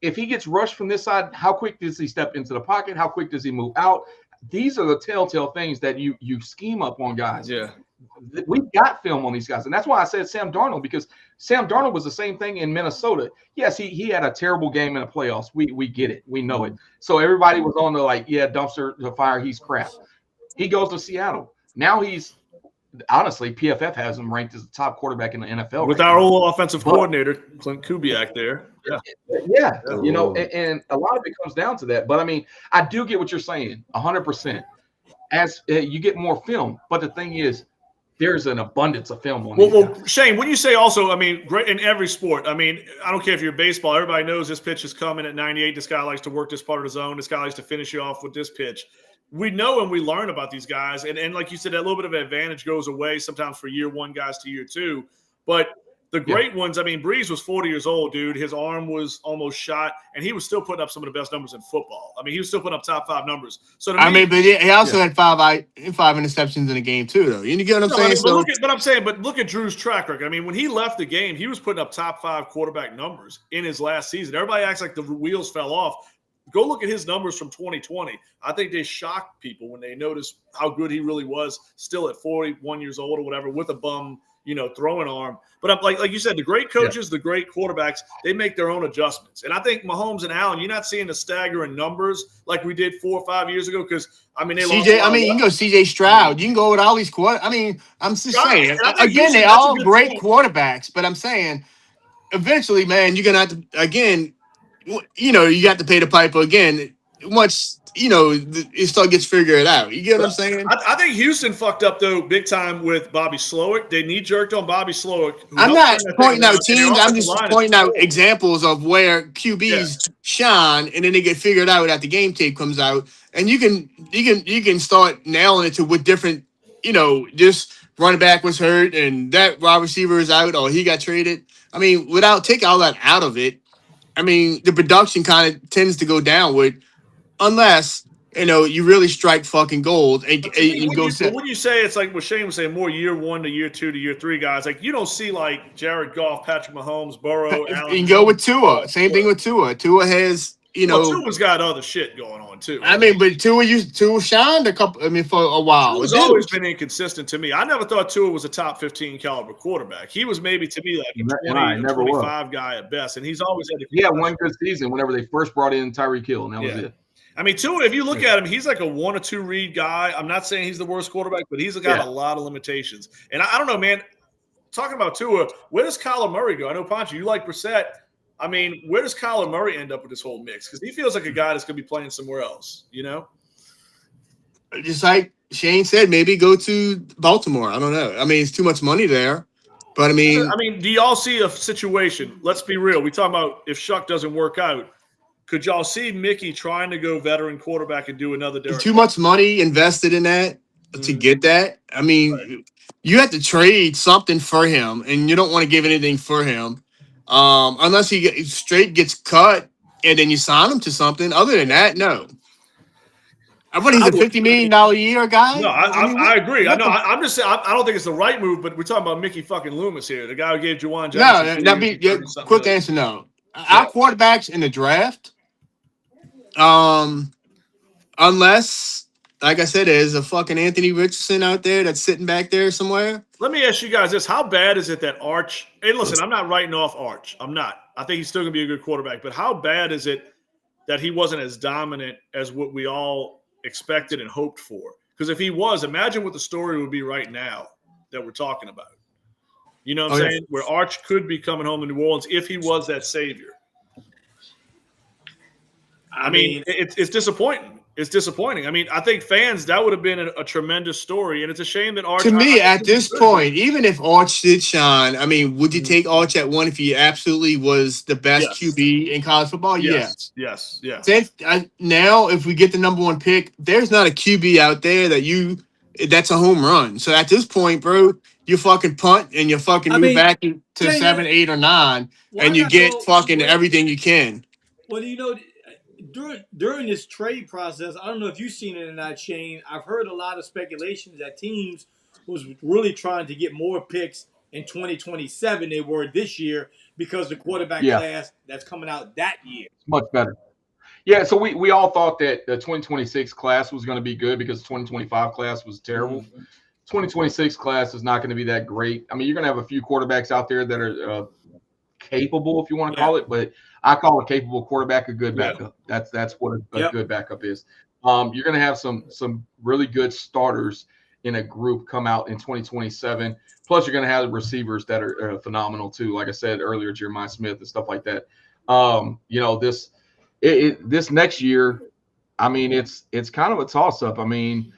if he gets rushed from this side, how quick does he step into the pocket? How quick does he move out? These are the telltale things that you scheme up on guys. Yeah. We've got film on these guys. And that's why I said Sam Darnold, because Sam Darnold was the same thing in Minnesota. Yes, he had a terrible game in the playoffs. We get it. We know it. So everybody was on the dumpster the fire. He's crap. He goes to Seattle. Now he's honestly, PFF has him ranked as the top quarterback in the NFL. With our old offensive coordinator, Clint Kubiak there. Yeah. You know, and a lot of it comes down to that. But, I mean, I do get what you're saying, 100%. As you get more film. But the thing is, there's an abundance of film on these guys. Shane, when you say also, I mean, great in every sport, I mean, I don't care if you're baseball, everybody knows this pitch is coming at 98. This guy likes to work this part of the zone. This guy likes to finish you off with this pitch. We know and we learn about these guys. And like you said, that little bit of advantage goes away sometimes for year one guys to year two. But the great ones, I mean, Breeze was 40 years old, dude. His arm was almost shot, and he was still putting up some of the best numbers in football. I mean, he was still putting up top 5 numbers. So but he also had five interceptions in the game too, though. You get what I'm saying? But look at Drew's track record. I mean, when he left the game, he was putting up top 5 quarterback numbers in his last season. Everybody acts like the wheels fell off. Go look at his numbers from 2020. I think they shocked people when they noticed how good he really was, still at 41 years old or whatever, with a bum, throwing arm. But I'm like you said, the great coaches, the great quarterbacks, they make their own adjustments. And I think Mahomes and Allen, you're not seeing the staggering numbers like we did 4 or 5 years ago because, I mean, they lost. You can go C.J. Stroud. You can go with all these quarterbacks. I mean, I'm just saying. Again, they're all great quarterbacks. But I'm saying, eventually, man, you're going to have to, again, you got to pay the piper again. Once it still gets figured out. You get what I'm saying? I think Houston fucked up though big time with Bobby Slowick. They knee jerked on Bobby Slowick. I'm not pointing out teams. I'm just pointing out examples of where QBs shine and then they get figured out after game tape comes out, and you can start nailing it to what different. Just running back was hurt and that wide receiver is out or he got traded. I mean, without taking all that out of it, I mean the production kind of tends to go downward. Unless, you really strike fucking gold and you go set. When you say it's like what Shane was saying, more year 1 to year 2 to year 3 guys, like you don't see like Jared Goff, Patrick Mahomes, Burrow, Allen. You can go with Tua. Same thing with Tua. Tua has, Tua's got other shit going on too. I mean, but Tua shined for a while. Tua's always been inconsistent to me. I never thought Tua was a top 15 caliber quarterback. He was maybe to me like a 20 or 25 guy at best, and he's always had. He had one good season whenever they first brought in Tyreek Hill, and that was it. I mean, Tua, if you look at him, he's like a 1 or 2 read guy. I'm not saying he's the worst quarterback, but he's got a lot of limitations. And I don't know, man, talking about Tua, where does Kyler Murray go? I know, Pancho, you like Brissett. I mean, where does Kyler Murray end up with this whole mix? Because he feels like a guy that's going to be playing somewhere else, Just like Shane said, maybe go to Baltimore. I don't know. I mean, it's too much money there. But, I mean, do y'all see a situation? Let's be real. We talking about if Shuck doesn't work out. Could y'all see Mickey trying to go veteran quarterback and do another Derek? Too much money invested in that to get that. I mean, you have to trade something for him, and you don't want to give anything for him unless he straight gets cut, and then you sign him to something. Other than that, no. I thought he's a $50 million a year guy. No, I agree. I'm just saying. I don't think it's the right move, but we're talking about Mickey fucking Loomis here, the guy who gave Juwan Johnson. No, that'd be quick answer. No, our quarterbacks in the draft. Unless, like I said, there's a fucking Anthony Richardson out there that's sitting back there somewhere. Let me ask you guys this. How bad is it that Arch – hey, listen, I'm not writing off Arch. I'm not. I think he's still going to be a good quarterback. But how bad is it that he wasn't as dominant as what we all expected and hoped for? Because if he was, imagine what the story would be right now that we're talking about. You know what I'm saying? Where Arch could be coming home to New Orleans if he was that savior. I mean, it's disappointing. It's disappointing. I mean, I think fans, that would have been a tremendous story, and it's a shame that Arch. To me, at this point, even if Arch did shine, I mean, would you take Arch at 1 if he absolutely was the best QB in college football? Yes. Now, if we get the number 1 pick, there's not a QB out there that's a home run. So at this point, bro, you fucking punt and you fucking move back to 7, 8, or 9, and you get fucking everything you can. Well, during this trade process, I don't know if you've seen it or not, Shane. I've heard a lot of speculations that teams was really trying to get more picks in 2027 they were this year because the quarterback Yeah, class that's coming out that year. it's much better. Yeah, so we all thought that the 2026 class was going to be good because the 2025 class was terrible. 2026 class is not going to be that great. I mean, you're going to have a few quarterbacks out there that are capable, if you want to call it, but I call a capable quarterback a good backup. That's what a good backup is. You're going to have some really good starters in a group come out in 2027. Plus, you're going to have receivers that are phenomenal too. Like I said earlier, Jeremiah Smith and stuff like that. This next year, I mean, it's kind of a toss up. I mean,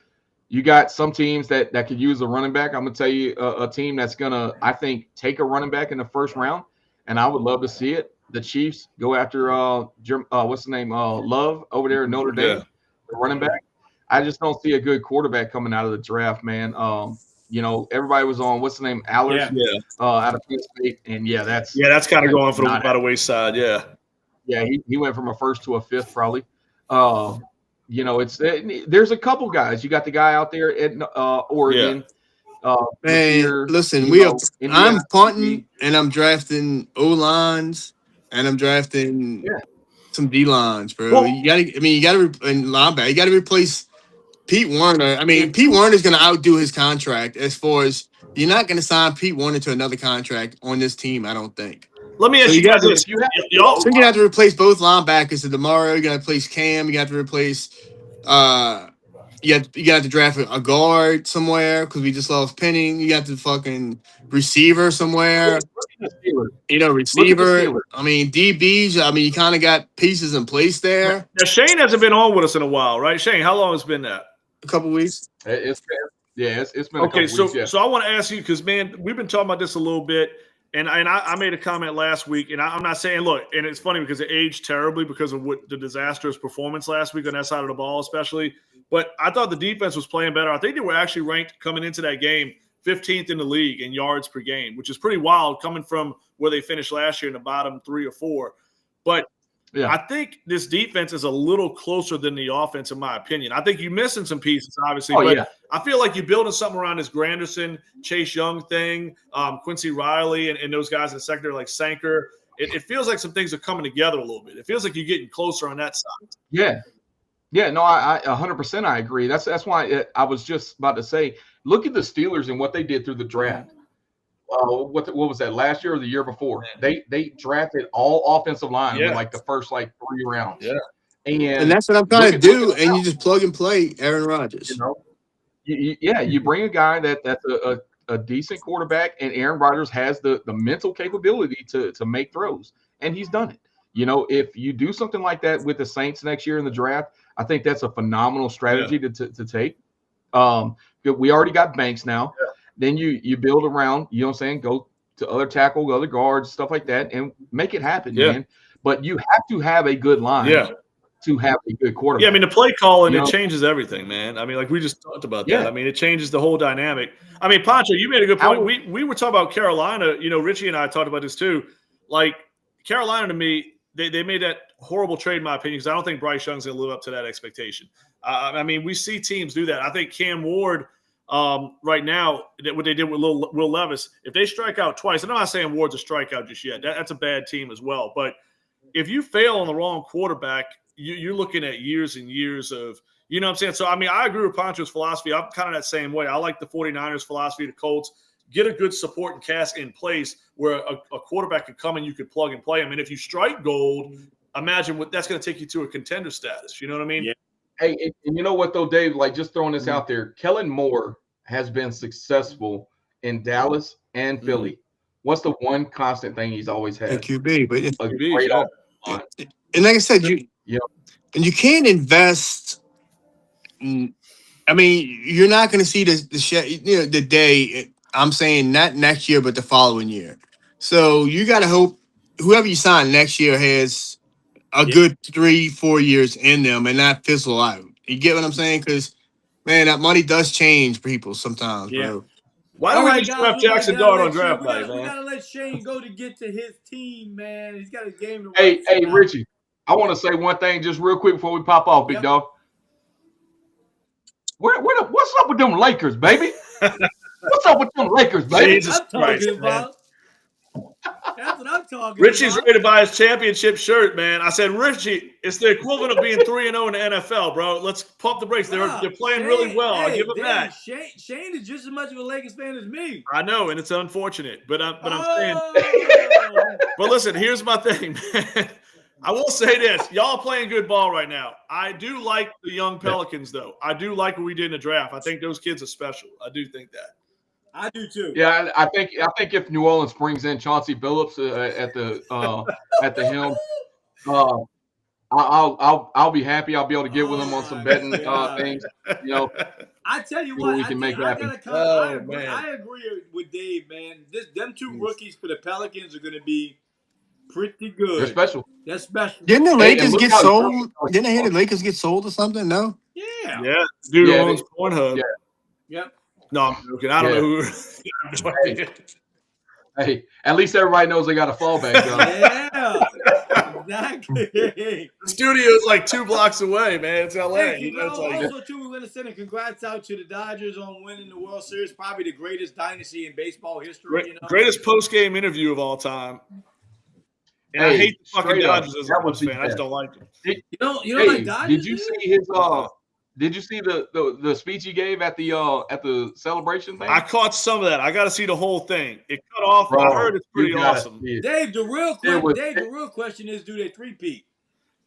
you got some teams that could use a running back. I'm gonna tell you a team that's gonna, I think, take a running back in the first round, and I would love to see it. The Chiefs go after what's the name, Love over there in Notre Dame, the running back. I just don't see a good quarterback coming out of the draft, man. Everybody was on what's the name, Allers, out of Penn State, and that's kind of going for by the wayside, Yeah, he went from a first to a fifth probably. There's a couple guys. You got the guy out there at Oregon. Man, listen, I'm punting and I'm drafting O-lines and I'm drafting some D-lines, bro. Well, you gotta and linebacker. You gotta replace Pete Werner. I mean, Pete Werner's gonna outdo his contract as far as you're not gonna sign Pete Werner to another contract on this team, I don't think. Let me ask you guys this. So you're going to have to replace both linebackers to tomorrow. You're going to replace Cam. You got to replace you got to draft a guard somewhere because we just lost Penning. You got the fucking receiver somewhere. Receiver. I mean, DBs. I mean, you kind of got pieces in place there. Now, Shane hasn't been on with us in a while, right? Shane, how long has it been that? A couple weeks. It's been a couple weeks. So I want to ask you because, man, we've been talking about this a little bit. And I made a comment last week, and I'm not saying, look, and it's funny because it aged terribly because of what the disastrous performance last week on that side of the ball, especially. But I thought the defense was playing better. I think they were actually ranked coming into that game 15th in the league in yards per game, which is pretty wild coming from where they finished last year in the bottom 3 or 4. But I think this defense is a little closer than the offense, in my opinion. I think you're missing some pieces, obviously, but I feel like you're building something around this Granderson, Chase Young thing, Quincy Riley, and those guys in the secondary like Sanker. It feels like some things are coming together a little bit. It feels like you're getting closer on that side. Yeah, no, I 100% I agree. That's why I was just about to say, look at the Steelers and what they did through the draft. What was that, last year or the year before? They drafted all offensive line in like the first 3 rounds. And that's what I'm trying to do. And you just plug and play Aaron Rodgers. You bring a guy that's a decent quarterback, and Aaron Rodgers has the mental capability to make throws, and he's done it. If you do something like that with the Saints next year in the draft, I think that's a phenomenal strategy to take. We already got Banks now. Then you build around, you know what I'm saying, go to other tackle, other guards, stuff like that, and make it happen, man. But you have to have a good line to have a good quarterback. Yeah, I mean, the play calling, it changes everything, man. I mean, like we just talked about that. I mean, it changes the whole dynamic. I mean, Pancho, you made a good point. We were talking about Carolina. Richie and I talked about this too. Like, Carolina, to me, they made that horrible trade, in my opinion, because I don't think Bryce Young's going to live up to that expectation. I mean, we see teams do that. I think Cam Ward – right now, what they did with Will Levis, if they strike out twice, and I'm not saying Ward's a strikeout just yet. That's a bad team as well. But if you fail on the wrong quarterback, you're looking at years and years of, you know what I'm saying? So, I mean, I agree with Pancho's philosophy. I'm kind of that same way. I like the 49ers philosophy, the Colts. Get a good support and cast in place where a quarterback could come and you could plug and play him. And if you strike gold, imagine what that's going to take you to a contender status. You know what I mean? Yeah. Hey, and you know what, though, Dave? Like, just throwing this out there, Kellen Moore has been successful in Dallas and Philly. What's the one constant thing he's always had? QB, but a great line. And like I said, and you can't invest. I mean, you're not going to see the day. I'm saying not next year, but the following year. So you got to hope whoever you sign next year has a good 3-4 years in them and not fizzle out. You get what I'm saying? Because, man, that money does change people sometimes, bro. Why don't we just draft Jackson Dart on draft night, man? We got to let Shane go to get to his team, man. He's got a game to watch. Hey, Richie. I want to say one thing just real quick before we pop off, big dog. What's up with them Lakers, baby? What's up with them Lakers, baby? Jesus Christ, man. That's what I'm talking Richie's about. ready to buy his championship shirt, man. I said, Richie, it's the equivalent of being 3-0 in the NFL, bro. Let's pump the brakes. They're playing really well. I'll give them that. Shane is just as much of a Lakers fan as me. I know, and it's unfortunate, but I'm saying. But listen, here's my thing, man. I will say this. Y'all playing good ball right now. I do like the young Pelicans, though. I do like what we did in the draft. I think those kids are special. I do think that. I do too. Yeah, I think if New Orleans brings in Chauncey Billups at the helm, I'll be happy. I'll be able to get with him on some betting things. You know, I tell you what, we can make happen. I agree with Dave, man. Them two rookies for the Pelicans are going to be pretty good. They're special. They're special. Didn't the Lakers get sold? Didn't they hear the Lakers get sold or something? No. Yeah. Yeah. Dude owns Pornhub. Yeah. Yep. No, I'm joking. I don't know who. Hey, at least everybody knows they got a fallback. Yeah. Exactly. The studio's like 2 blocks away, man. It's LA. Hey, also, too, we're going to send a congrats out to the Dodgers on winning the World Series. Probably the greatest dynasty in baseball history. Greatest post-game interview of all time. And I hate the fucking Dodgers as a Cubs fan. I just don't like them. You don't like Dodgers? Did you see his Did you see the speech he gave at the celebration thing? I caught some of that. I got to see the whole thing. It cut off. Bro, I heard it's pretty awesome. Dave, the real question is, do they three-peat?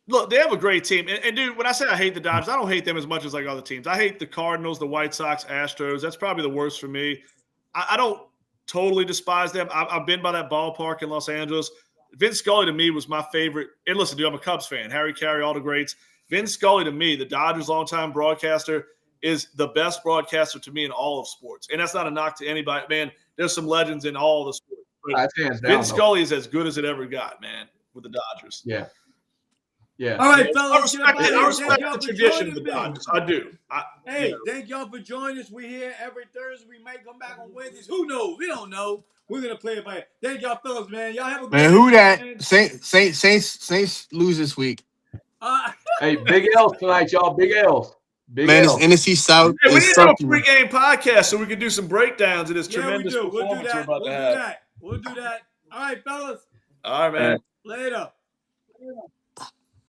Look, they have a great team. And dude, when I say I hate the Dodgers, I don't hate them as much as like other teams. I hate the Cardinals, the White Sox, Astros. That's probably the worst for me. I don't totally despise them. I've been by that ballpark in Los Angeles. Vince Scully to me was my favorite. And listen, dude, I'm a Cubs fan. Harry Carey, all the greats. Vince Scully to me, the Dodgers' longtime broadcaster, is the best broadcaster to me in all of sports. And that's not a knock to anybody. Man, there's some legends in all the sports. But Vince Scully is as good as it ever got, man, with the Dodgers. Yeah. Yeah. All right, fellas. I respect the tradition of the Dodgers. I do. Thank y'all for joining us. We're here every Thursday. We might come back on Wednesdays. Who knows? We don't know. We're gonna play it by ear. Thank y'all, fellas, man. Y'all have a good man. Who that? Saints lose this week. Hey, big L's tonight, y'all. Big L's. Big man, L's. it's NFC South. Hey, we need to have a pregame podcast so we can do some breakdowns of this tremendous performance we're about to have. We'll do that. All right, fellas. All right, man. Later.